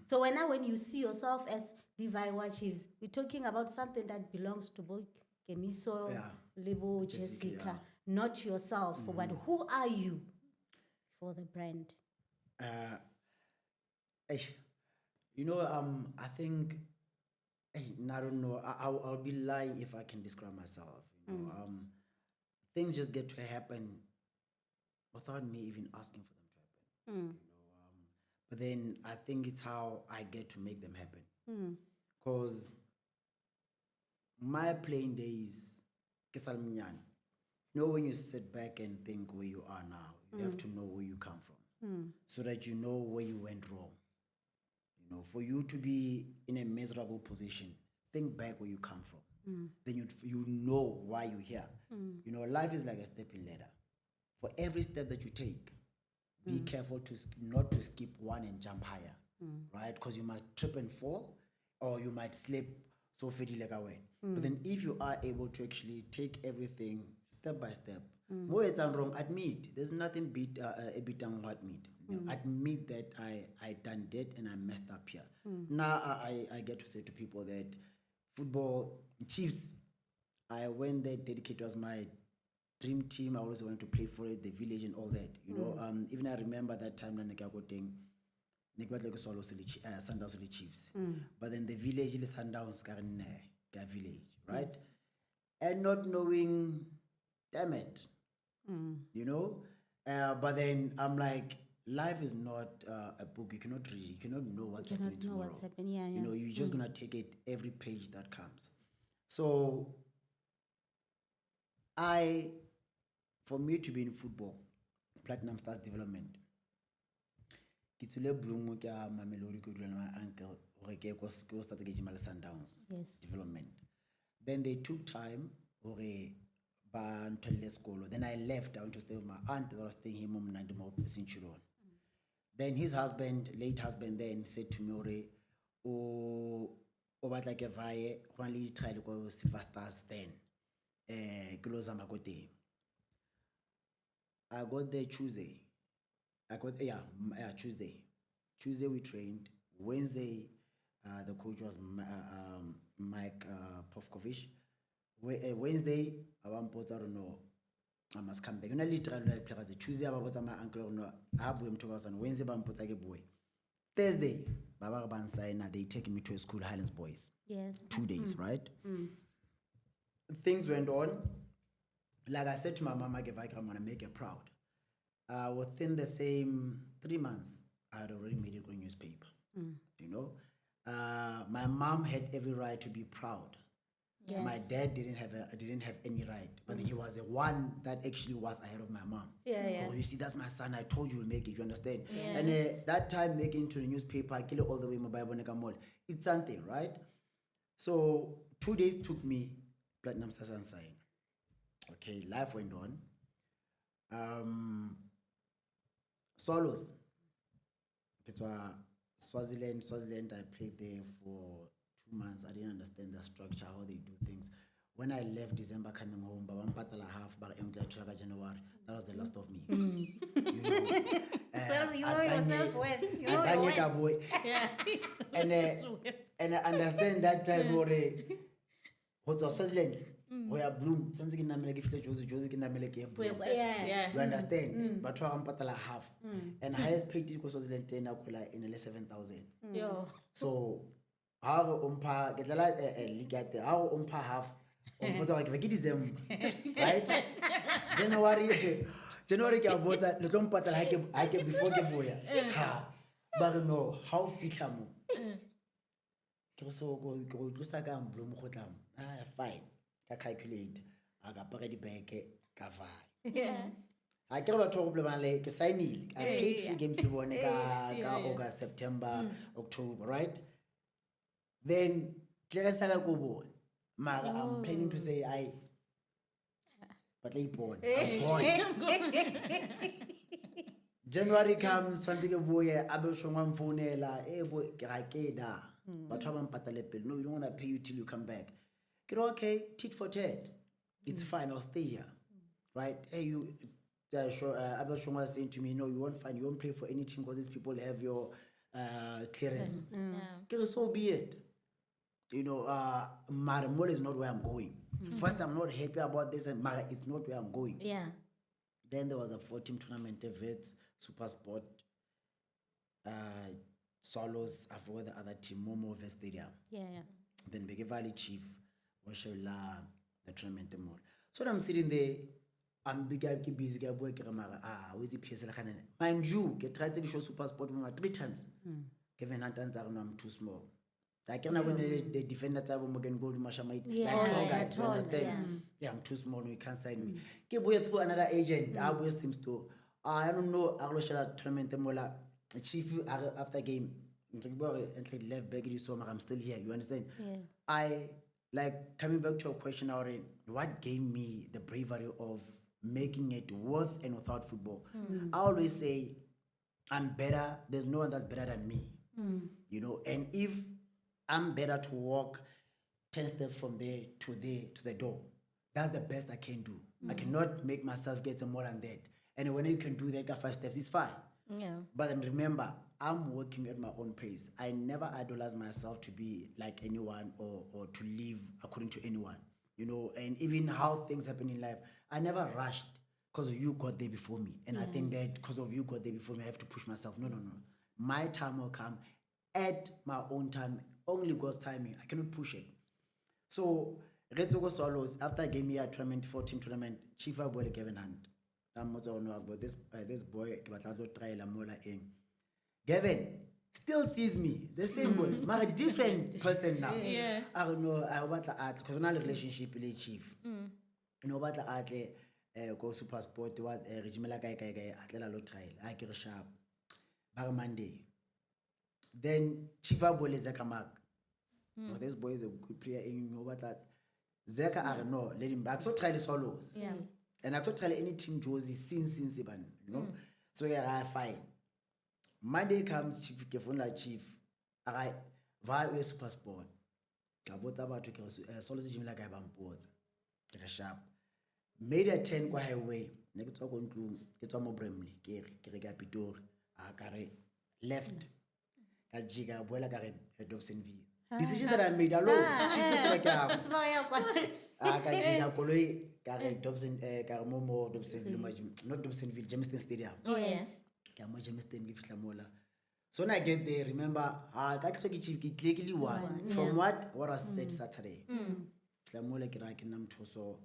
So when you see yourself as Levi Chiefs, we're talking about something that belongs to both Kemiso, Lebo, Jessica, not yourself. But who are you for the brand? I think. I don't know. I'll be lying if I can describe myself. Things just get to happen without me even asking for them to happen. But then I think it's how I get to make them happen. Because my playing days, when you sit back and think where you are now, you have to know where you come from, so that you know where you went wrong. For you to be in a miserable position, think back where you come from. Then you know why you're here. Life is like a stepping ladder. For every step that you take, be careful not to skip one and jump higher, right? Because you might trip and fall, or you might slip so fitty like I went. But then if you are able to actually take everything step by step, more it's wrong, admit. There's nothing beat a bit on what admit. Admit that I done that and I messed up here. Now I get to say to people that football Chiefs, I went there dedicated, was my dream team. I always wanted to play for it, the village and all that. Even I remember that time when I got sundowns Chiefs. But then the village sundowns village, right? Yes. And not knowing, damn it. But then I'm like, life is not a book. You cannot read. You cannot know what's happening tomorrow. You're just gonna take it every page that comes. So for me to be in football, Platinum Stars Development, my uncle started getting sundowns development. Then they took time then I left. I went to stay with my aunt that was staying here more. Then his husband, late husband, then said to me, like a vaye, only try to go Silver Stars then. I got there Tuesday. Tuesday. Tuesday we trained. Wednesday, the coach was Mike Povkovich. Wednesday, I must come back. Literally, Tuesday, I was my uncle. Wednesday, Thursday, they take me to a school, Highlands boys. Yes. 2 days, right? Things went on. Like I said to my mama, I'm going to make her proud. within the same 3 months, I had already made it on newspaper. You know, my mom had every right to be proud. Yes. My dad didn't have any right, but then he was the one that actually was ahead of my mom. Yeah. Oh, you see, that's my son. I told you will make it. You understand? And that time making it to the newspaper, I kill it all the way. My Bible it's something, right? So 2 days took me platinum sasan sign. Okay, life went on. Solos. It was Swaziland. I played there for 2 months. I didn't understand the structure, how they do things. When I left December coming home, but one part half, but January, that was the last of me. You know, So you know yourself well. You know your worth. Yeah. and I understand that time what was Swaziland, where bloom, something in America, Josie can America. Yeah. You understand? But I'm half. And highest paid it was Swaziland in 7,000. Yo. So how umpa get la ligate how umpa half umpa like ke December, right? January ke abotsa le tlo mpatala ha ke before ke boya ha ba re no how fitla mo ke so go tlosa ka mblo mo gotlam fine ka calculate aga paka di beke ka vai I care about talk le ke signile I played 3 games le bone ka August, September, October, right? Then I'm planning to say but I'm born. January comes, I will show one phone boy, but no, you don't want to pay you till you come back. Okay, tit for tat. It's fine, I'll stay here. Right? Hey, you Abel Shoma saying to me, no, you won't find, you won't pay for anything because these people have your clearance. So be it. You know, Maramol is not where I'm going. First, I'm not happy about this, and Mara is not where I'm going. Yeah. Then there was a 4-team tournament, Vets, Super Sport, Solos, I forgot the other team, Momo Vest Stadium. Yeah. Then Bege Valley Chief, Washela, the tournament, the mall. So I'm sitting there, I'm busy, where's the PS? Mind you, get tried to show Super Sport 3 times. Kevin Hunt, I'm too small. I cannot when the defender type of Morgan Gold Mashamite. Tall guys, you understand? Yeah, I'm too small, no, you can't sign me. Keep way through another agent, I waste him to. I don't know, I will share a tournament, Mola, Chief after game. Left back, I'm still here, you understand? Yeah. I like coming back to a question already, what gave me the bravery of making it with and without football? I always say, I'm better, there's no one that's better than me. You know, and if I'm better to walk 10 steps from there to the door. That's the best I can do. I cannot make myself get more than that. And when you can do that, 5 steps, it's fine. Yeah. But then remember, I'm working at my own pace. I never idolize myself to be like anyone or to live according to anyone. You know, and even how things happen in life, I never rushed because you got there before me. And I think that because of you got there before me, I have to push myself. No. My time will come at my own time. Only God's timing. I cannot push it. So, Retsogo Solos, after I gave me a tournament, 14 tournament, Chief boy Kevin Hunt. I'm also know about this boy, Gavin still sees me, the same boy, but a different person now. Yeah. I don't know, I want to add, because I'm not a relationship with the Chief. You know, but I add, go Super Sport, what Regimela Guy, Atlela Lo Trial, I get a sharp. Bar Monday. Then Chifa Bole Zeka Mark. No, this boy is a good player in what that Zeka I don't know, let him back. So try the solos. Yeah. And I told try any team Josie since even, you know. So yeah, I fine. Monday comes Chief Kefuna Chief. I via Super Sport. Kabota about to solos Jim like I board. Like a sharp. Made a 10 kwa highway. Next talk on to get one more Bremley. Kerega Pitor. I left. Kajiga Buela Gare Dobsonville. Decision that I made alone. It's Kajiga Koloi Gare Dobson Karamomo Dobsonville, not Dobsonville, Jamestown Stadium. Oh, yes. Kamo Jamestown Giflamola. So when I get there, remember, I got to Chief legally one. From what was said Saturday. Flamola Kirakinam Toso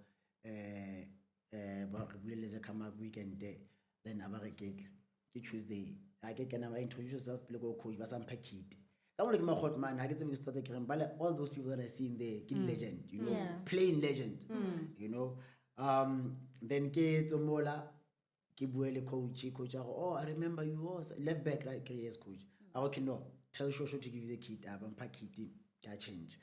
Bakuleza Kamak weekend day. then ke Tuesday I can introduce yourself pele go coach ba sa mpha kit ka mo le ke ma man ha ke tsebe ke start ke reng bale all those people that I see in there ke legend, you know, plain legend, you know. Then ke tsomola ke buele coach oh I remember you was left back, right? Yes coach. Okay, no, tell Shosho to give you the kit. I'm packed can change.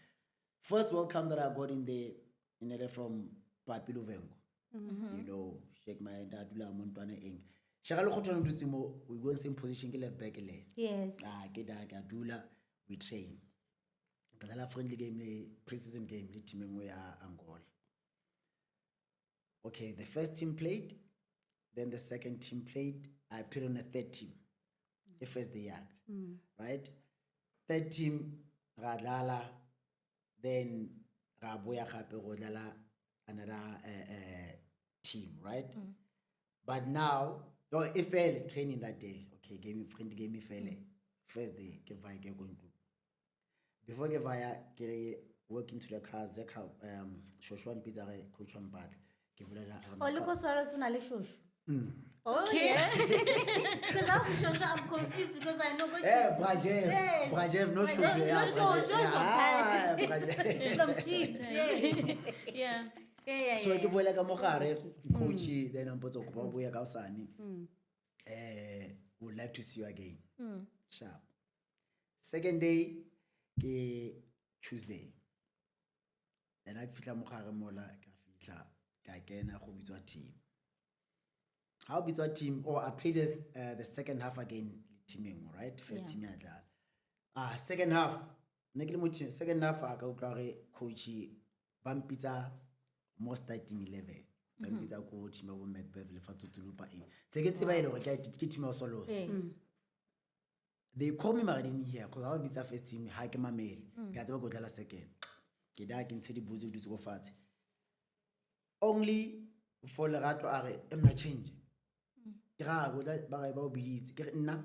First welcome that I got in there from Papilo Vengo. You know, shake my dadula montwana eng. Shakalo khotona dutsimo we go in same position ke left back le. Yes. Ke da ka dula we train. Kadala friendly game le pre-season game le team engwe ya Angola. Okay, the first team played, then the second team played. I played on the third team. The first day, right? Third team, Radlala, then Raboya Kape Rodlala, another team, right? But now, if I training that day, okay, friend gave me first day, before Gevaya, work into the car, Zeka, Shoshuan Peter, Coach Bad. Oh, look what's okay. Because I'm confused because I know what Brajev, no Brajev from Chiefs. Yeah. So I give like a mohare, coach, then I'm put up Boya Gausani. Would like to see you again. Sharp. Second day, Tuesday. Then I feel mohare mola, Kafita, who be to a team. How be to a team? Or I played this, the second half again, teaming, right? First team, second half. Second half, I go coach Bampita, most starting 11. Bampita coach, my woman, Macbeth, Fatulupa. Second time, I get him also lost. They call me Marini here because I'll be the first team, hike my mail. Get over go second. Get back into the buzu to go fat. Only for the rato are I'm not changing. Gra go that ba ba obedient. Ke nna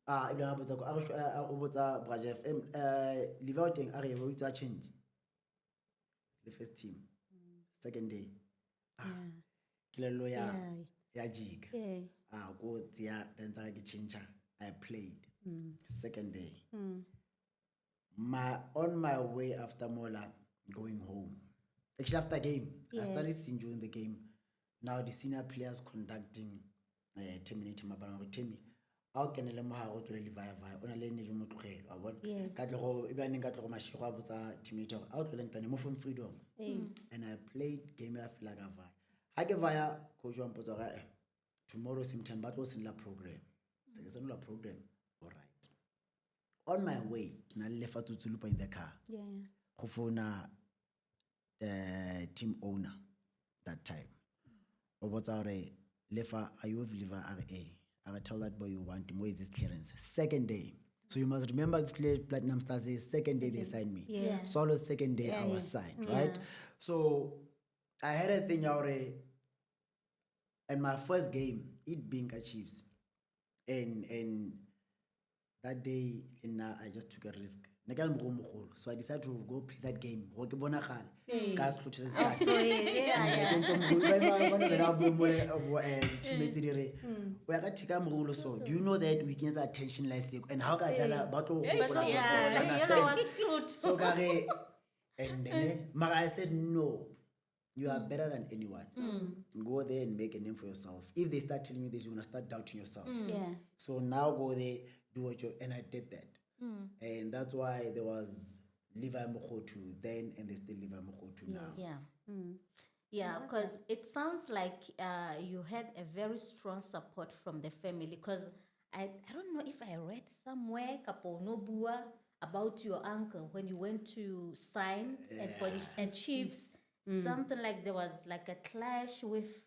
ila na botsa go botsa Brajev leave out thing are we to change. The first team. Second day. Kila lawyer ya jig. Go tia then ke change. I played. Second day. On my way after Mola going home. Actually after game. I started seeing during the game. Now the senior players conducting terminating my banana with Timmy. How can I go to the Levi? On a lane you move to hell. I want Catlo, even Catlo Mashua was a terminator outland and move from freedom. And I played game I feel like a vi. I gave via Coach Pozora tomorrow same time, but was in la program. So it's another program. All right. On my way, I left to Tulupa in the car. Hofona the team owner that time. Or what's our lefa ayuv liver RA. I will tell that boy you want him. Where is this clearance? Second day. So you must remember if Platinum Stars is second day they signed me. Solo's second day I was signed, right? So I had a thing already. And my first game, it being Kaizer Chiefs. And that day I just took a risk. So I decided to go play that game. Guys, to the start. Do you know that we get attention last week? And how can I tell about so and then I said no. You are better than anyone. Go there and make a name for yourself. If they start telling you this, you're gonna start doubting yourself. So now go there, do what you and I did that. And that's why there was Levi Mokgothu then, and there's still Levi Mokgothu now. Yeah, because it sounds like you had a very strong support from the family. Because I don't know if I read somewhere, Kapo Nobua, about your uncle when you went to sign at Chiefs. Something like there was like a clash with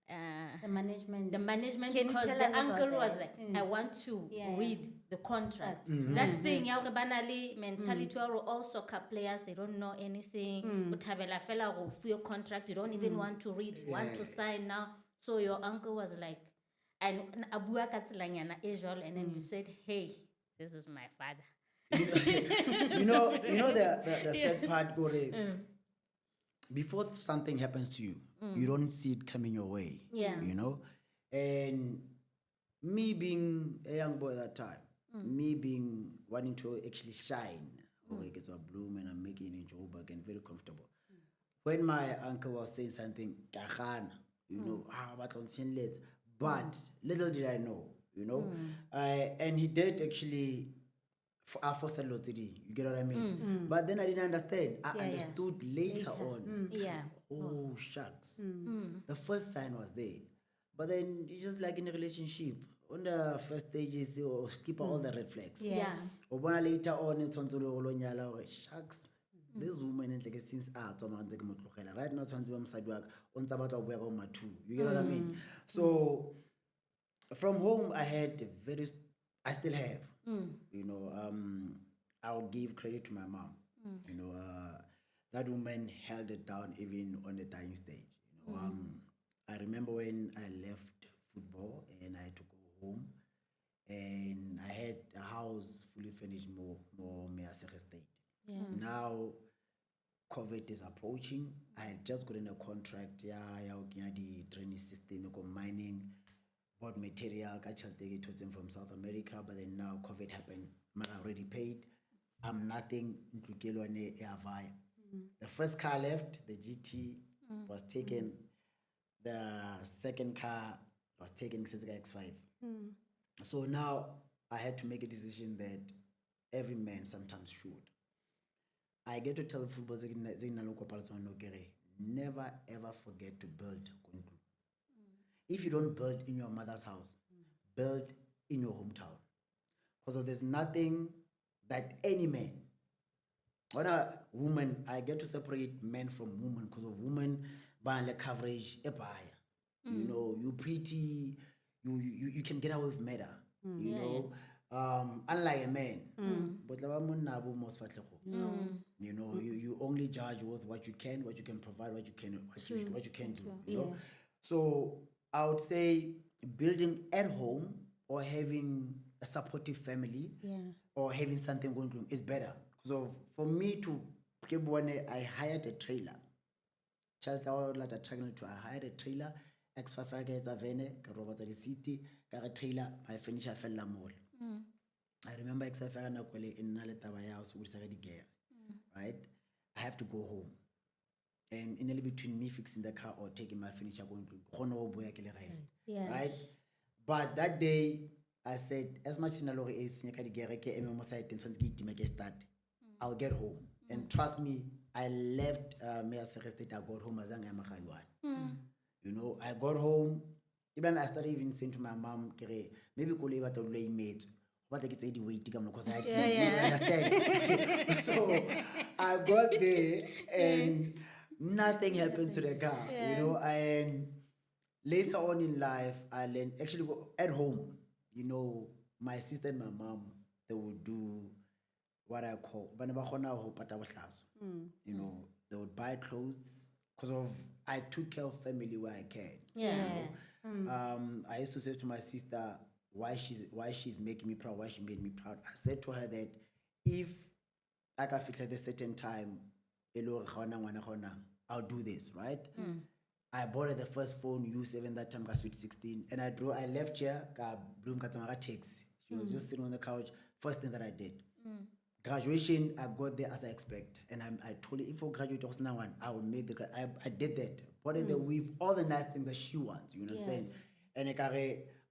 the management. Because the uncle was like, I want to read the contract. That thing, banally mentality all soccer players, they don't know anything. For your contract, you don't even want to read, you want to sign now. So your uncle was like, and Abua Katsilanyana Israel, and then you said, hey, this is my father. you know the sad part, Gore. Before something happens to you, you don't see it coming your way. You know? And me being a young boy at that time, me being wanting to actually shine, like it's a bloom and I'm making it in Joburg and very comfortable. When my uncle was saying something, but little did I know, and he did actually force a lot to do. You get what I mean? But then I didn't understand. I understood later on. Oh, shucks. The first sign was there. But then you just like in a relationship, on the first stages, you skip all the red flags. Yes. Or later on, it's on to the shucks. This woman is like since right now, it's on the side work on Sabata work on my two. You get what I mean? So from home, I still have, I'll give credit to my mom. That woman held it down even on the dying stage. I remember when I left football and I had to go home, and I had a house fully furnished, more Measere State. Now, COVID is approaching. I had just gotten a contract. The training system, mining, bought material, I take it to them from South America. But then now COVID happened. I already paid. I'm nothing. The first car left, the GT was taken. The second car was taken, X5. So now I had to make a decision that every man sometimes should. I get to tell the football never ever forget to build. If you don't build in your mother's house, build in your hometown. Because there's nothing that any man, or a woman, I get to separate men from women because of women buying the coverage, you pretty, you can get away with murder, unlike a man. But you only judge with what you can provide, what you can do. So I would say building at home or having a supportive family or having something going to is better. So for me to I hired a trailer. I hired a trailer. X5 gets a vene, Robert the city, got a trailer, I finish a fella mall. I remember X5 in Naletaba house with right? I have to go home. And in between me fixing the car or taking my furniture going to right? But that day I said, as much in a lorry is start, I'll get home. And trust me, I left Measere State, I got home as I got home. Even I started even saying to my mom, maybe Koleva to lay mate. What I get the way because I didn't understand. So I got there and nothing happened to the car, and later on in life, I learned actually at home, my sister and my mom, they would do what I call, they would buy clothes because I took care of family where I can. I used to say to my sister, why she's making me proud, why she made me proud. I said to her that if I can fit at a certain time, I'll do this, right? I bought her the first phone, U7 that time, got Sweet 16, and I left here, got Bloom Katamaga takes. She was just sitting on the couch. First thing that I did. Graduation, I got there as I expect, and I told her if I graduate, I will make I did that. Bought her with all the nice things that she wants, you know what I'm saying? And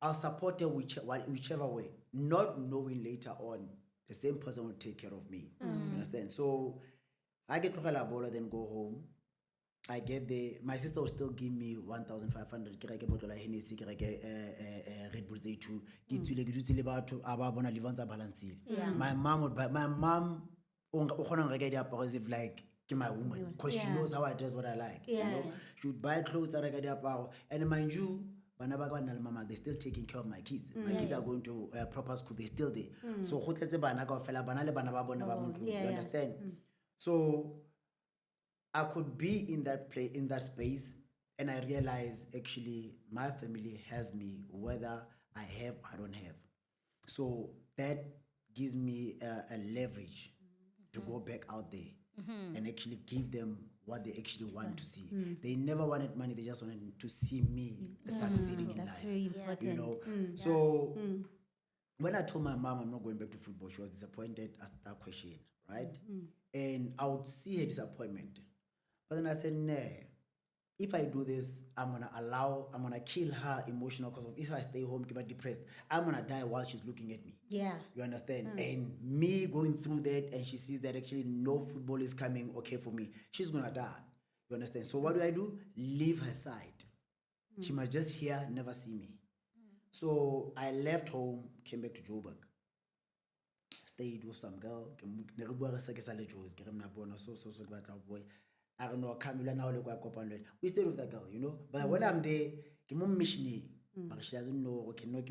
I'll support her whichever way, not knowing later on the same person will take care of me. You understand? So I get to Bola, then go home. I get there. My sister will still give me 1,500. Red Bull Day 2. My mom would buy. My mom, like my woman, because she knows how I dress, what I like. She would buy clothes that I get. And mind you, they're still taking care of my kids. My kids are going to proper school. They're still there. So you understand? So I could be in that space, and I realize actually my family has me, whether I have or I don't have. So that gives me a leverage to go back out there and actually give them what they actually want to see. They never wanted money, they just wanted to see me succeeding in That's life. very important. You know? So when I told my mom I'm not going back to football, she was disappointed at that question, right? And I would see her disappointment. But then I said, nah, if I do this, I'm gonna kill her emotional because if I stay home, keep her depressed, I'm gonna die while she's looking at me. Yeah. You understand? And me going through that and she sees that actually no football is coming okay for me, she's gonna die. You understand? So what do? Leave her side. She must just hear, never see me. So I left home, came back to Joburg. Stayed with some girl. I don't know, we stayed with that girl, you know. But when I'm there, but she doesn't know, okay, no,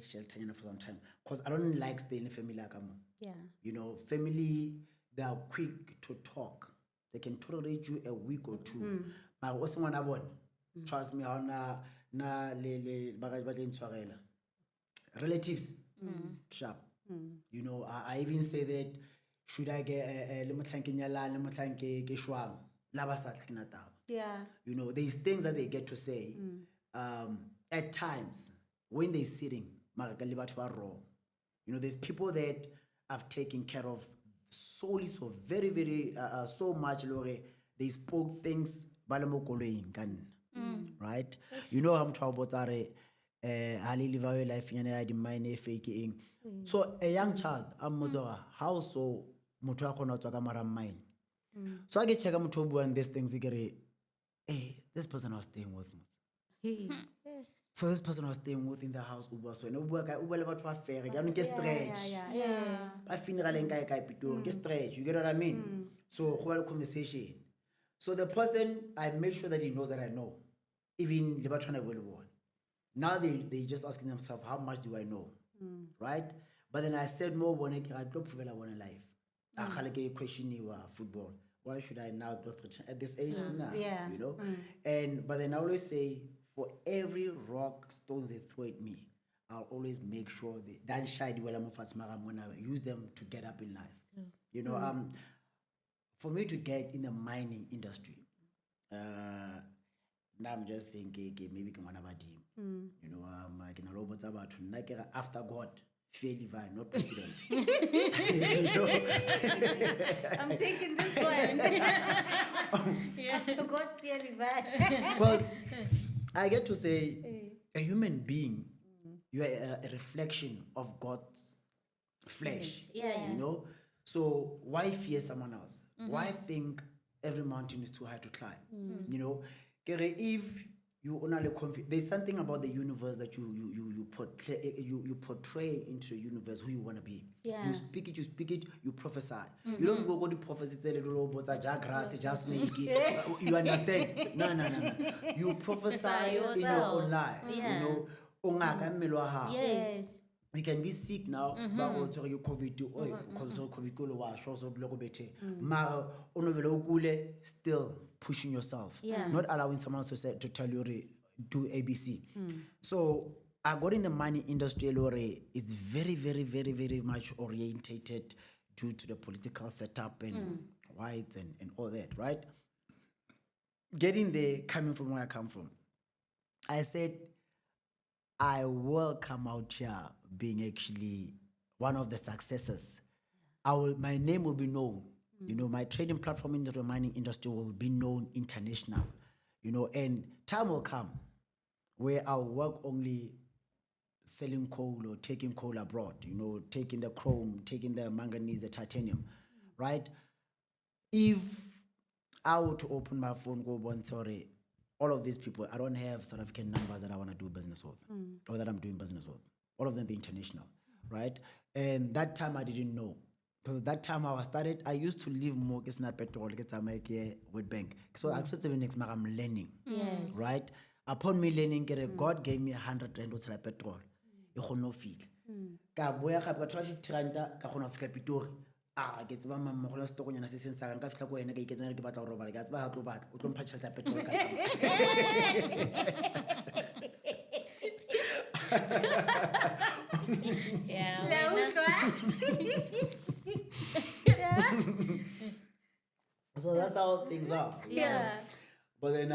she'll tell you for some time. Because I don't like staying in family like Yeah. you know, family, they are quick to talk. They can tolerate you a week or two. But also when I want, trust me, relatives, sharp. You know, I even say that, should I get Yeah. you know, there's things that they get to say. At times, when they're sitting, you know, there's people that I've taken care of solely so very, very, so much, they spoke things, right? You know, I'm talking about Ali live your life, faking. So a young child, how so mine. So I get check and these things, hey, this person was staying with me. So this person was staying with in the house, so I don't get stretch. I get stretch, you get what I mean? So whole conversation. So the person, I make sure that he knows that I know. Even now they just asking themselves, how much do I know? Right? But then I said more when I go prove I want a life. I question you football. Why should I now go through at this age? Nah, you know? But then I always say, for every rock, stones they throw at me, I'll always make sure that shine when I use them to get up in life. You know, for me to get in the mining industry, now I'm just saying, maybe come on about team. You know, I can robots about after God, fair Levi, not president. You know? I'm taking this one. After God, fair Levi. Because I get to say, a human being, you are a reflection of God's flesh. Yeah. You know? So why fear someone else? Why think every mountain is too high to climb? You know? If you only there's something about the universe that you portray into the universe who you want to be. Yeah. You speak it, you prophesy. You don't go to prophecy, say little robots, just snake. You understand? No. You prophesy in your own life. Yeah. You know, Yes. we can be sick now, but also you COVID still pushing yourself, not allowing someone else to tell you do ABC. So I got in the mining industry, it's very, very, very, very much orientated due to the political setup and whites and all that, right? Getting there, coming from where I come from, I said, I will come out here being actually one of the successors. My name will be known. You know, my trading platform in the mining industry will be known international. You know, and time will come where I'll work only selling coal or taking coal abroad. You know, taking the chrome, taking the manganese, the titanium, right? If I were to open my phone, go one, sorry, all of these people, I don't have South African numbers that I want to do business with or that I'm doing business with. All of them, they're international, right? And that time I didn't know. Because that time I started, I used to live more petrol with bank. So I actually next month I'm learning. Yes. Right? Upon me learning, God gave me 100 rand with petrol. You can no feel. Ka boya ka 50 randa ka khona fitla Pitori. Ke tseba mamma go la stoko nyana se sentsa ka fitla go ena ka iketsa ke batla go robala ka tseba ha tlo batla o tlo mpha tšhelete ya petrol ka So that's how things are. Yeah. But then,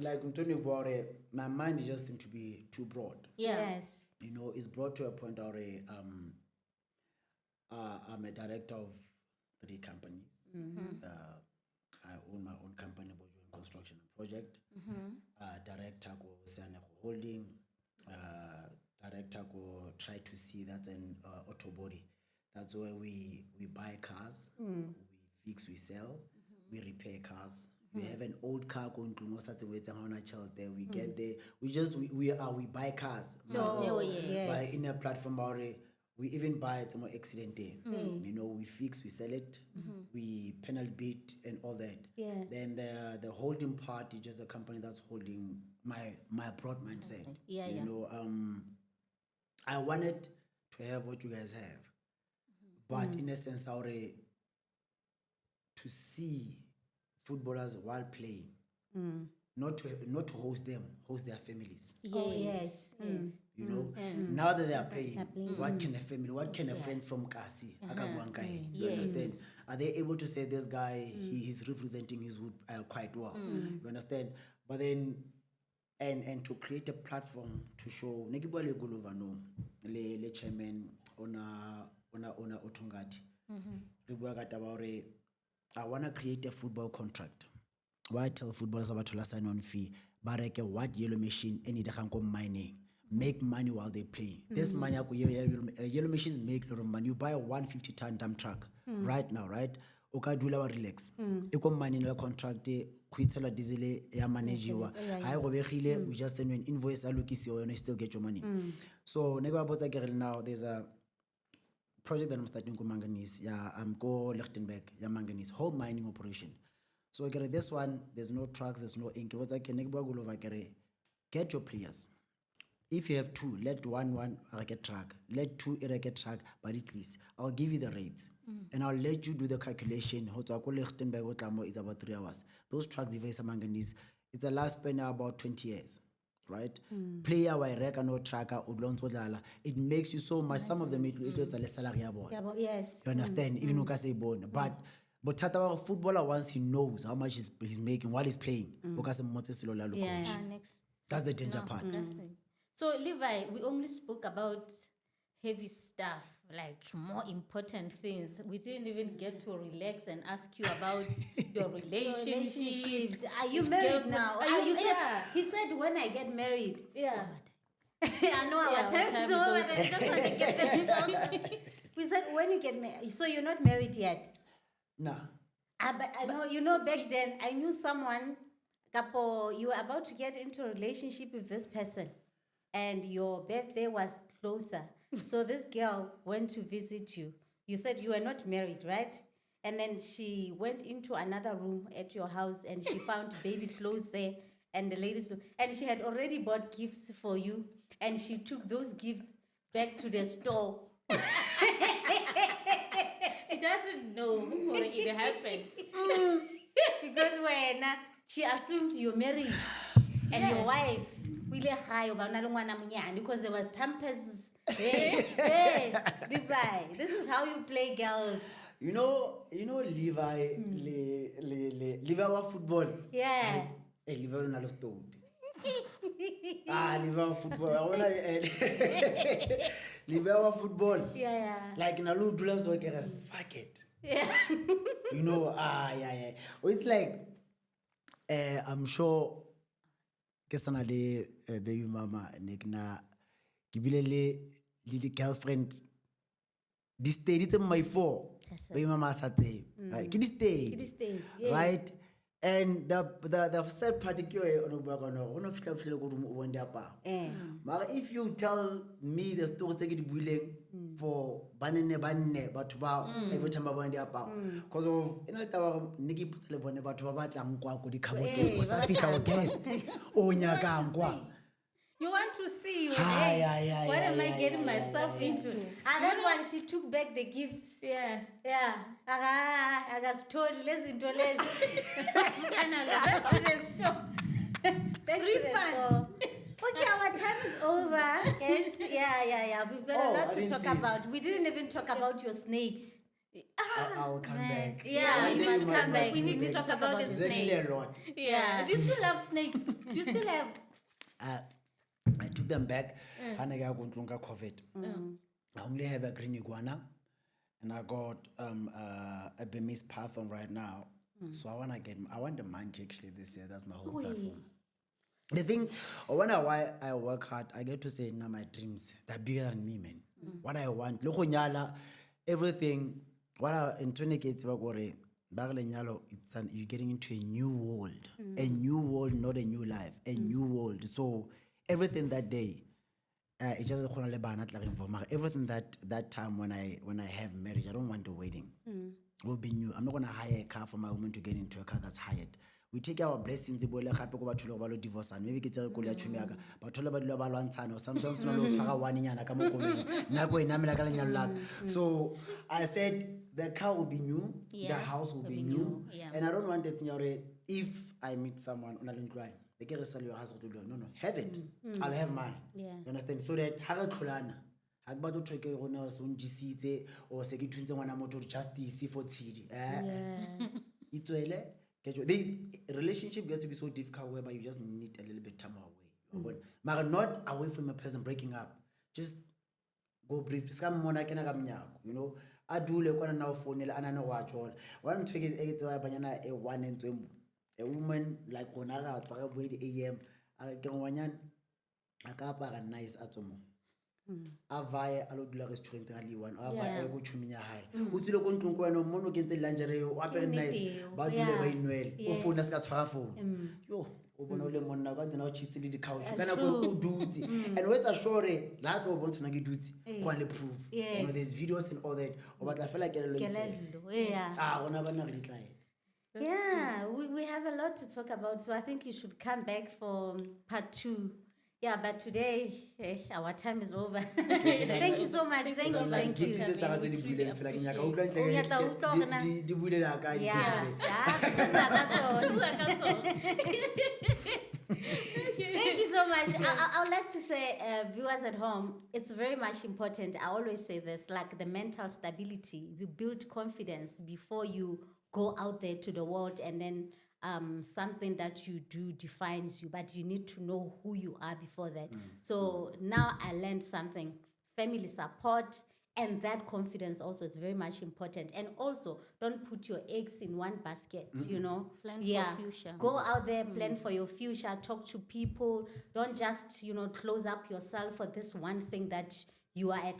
like Antonio about it, my mind just seemed to be too broad. Yes. It's brought to a point where I'm a director of 3 companies. I own my own company, Bojo Construction Project. Director go Siane Holding. Director go Try to See, that's an auto body. That's where we buy cars, we fix, we sell, we repair cars. We have an old car going to most of the way on a child there. We get there. We buy cars. Yes. By in a platform already. We even buy it more accident day. We fix, we sell it, we penalty beat and all that. Yeah. Then the holding part is just a company that's holding my broad mindset. I wanted to have what you guys have, but in a sense, already to see footballers while playing, not to host them, host their families. Yes. Now that they are playing, what can a family, what can a friend from Kasi, you understand? Are they able to say this guy, he's representing his wood quite well? You understand? But then, and to create a platform to show, Nekibale Gulovano, le chairman, ona Otongati, I want to create a football contract. Why tell footballers about to sign on fee? But I can what yellow machine any the mining. Make money while they play. This money, yellow machines make a lot of money. You buy a 150-ton dump truck right now, right? Okay, do la relax. Eko money in the contract, quitela diesel, ya manage you. We just send you an invoice, and you still get your money. So, now there's a project that I'm starting with manganese. Yeah, I'm go Lichtenberg, yeah, manganese, whole mining operation. So, this one, there's no trucks, there's no ink. Get your players. If you have 2, let one get track, let 2 get track, but at least I'll give you the rates and I'll let you do the calculation. It's about 3 hours. Those tracks, device manganese, it's a last span about 20 years, right? Player, no tracker, it makes you so much. Some of them it's a salary. Yes. You understand? Even if say born, but Tata footballer, once he knows how much he's making while he's playing, Next. that's the danger part. So, Levi, we only spoke about heavy stuff, like more important things. We didn't even get to relax and ask you about your relationships. Are you married now? He said, when I get married. Yeah. I know our time is over. I just want to get married. We said, when you get married. So, you're not married yet? No. But I know, back then, I knew someone, you were about to get into a relationship with this person. And your birthday was closer. So this girl went to visit you. You said you were not married, right? And then she went into another room at your house and she found baby clothes there and the ladies. And she had already bought gifts for you. And she took those gifts back to the store. He doesn't know what it happened. Because when she assumed you're married and your wife, because there were pampers. Yes, Levi. This is how you play girls. You know, Levi, Levi wa football. Yeah. Hey, Levi una lo stoned. Levi wa football. I wanna Levi wa football. Yeah. Like na lo dula so fuck it. Yeah. Yeah. Well, it's like, I'm sure. Kesana le baby mama nekna kibile le the girlfriend this stay it's my 4 baby mama sate right kid stay right and the sad part ono fitla go wende apa mara if you tell me the story take it buileng for banne batho ba every time ba wende apa because of ina tawa niki putele bone batho ba batla ngwa go di khabote go sa fitla o guest o nyaka ngwa. You want to see what am I getting myself into? And that one, she took back the gifts. Yeah. I got told, listen to back to the store. Back to the store. Okay, our time is over. Yes. Yeah. We've got a lot to talk about. We didn't even talk about your snakes. I'll come back. Yeah, One we day must might come back. We need to make talk it. about the It's actually snakes. a lot. Yeah. Do you still have snakes? Do you still have? I took them back. And I got COVID. I only have a green iguana, and I got a Burmese python right now. So I want the monkey actually this year. That's my whole platform. The thing, why I work hard, I get to say now my dreams they're bigger than me, man. What I want, everything. What I in 20 you're getting into a new world, not a new life, a new world. So everything that day, it's just everything that time when I have marriage, I don't want a wedding. Will be new. I'm not gonna hire a car for my woman to get into a car that's hired. We take our blessings, divorce, and maybe get a but sometimes so I said the car will be new, the house will be new, and I don't want that. If I meet someone on a line, they can sell your house. No, have it. I'll have mine. You understand? So that Agbato treke rona so njisitse o se ke thuntse ngwana motho justice for tshidi itswele the relationship gets to be so difficult whereby you just need a little bit time away but not away from a person breaking up, just go breathe skam mona kena ka mnyako, you know, adule kwana na phone le anana wa tjola one tweke e tsewa banyana e one ntswembu a woman like ona ga tswa go 8 am ke ngwanyana akapara nice atsomo avaya alodula restaurant ali one avaya go chuminya high utsile go ntlong kwena mono ke ntse lingerie o apere nice ba dule ba inwele o phone ska tshwara phone yo o bona o le monna ba tsena o chitse le di couch kana go o dutse and wetsa sure la go bontshana ke dutse go le proof, you know, there's videos and all that o batla fela ke le gona bana re ditlae. Yeah, we have a lot to talk about, so I think you should come back for part 2. Yeah, but today our time is over. Thank you so much. Thank you. Thank you. Thank you so much. I would like to say, viewers at home, it's very much important. I always say this, like the mental stability. You build confidence before you go out there to the world, and then something that you do defines you, but you need to know who you are before that. So now I learned something. Family support and that confidence also is very much important. And also, don't put your eggs in one basket, you know. Plan for future. Go out there, plan for your future, talk to people. Don't just, you know, close up yourself for this one thing that you are at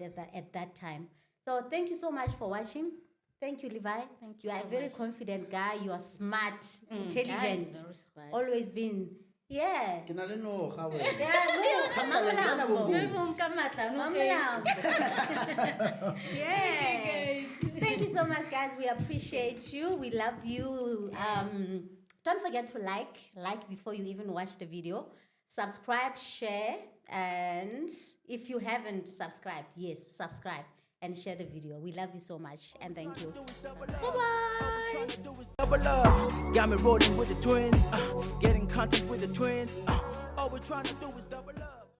that time. So thank you so much for watching. Thank you, Levi. Thank you. You are a very confident guy. You are smart, intelligent. Very smart. Always been. Yeah. Can I know how? Yeah. Thank you so much, guys. We appreciate you. We love you. Don't forget to like before you even watch the video. Subscribe, share, and if you haven't subscribed, yes, subscribe. And share the video. We love you so much, and thank you. Bye-bye. Got me rolling with the twins, getting content with the twins. All we're trying to do is double up.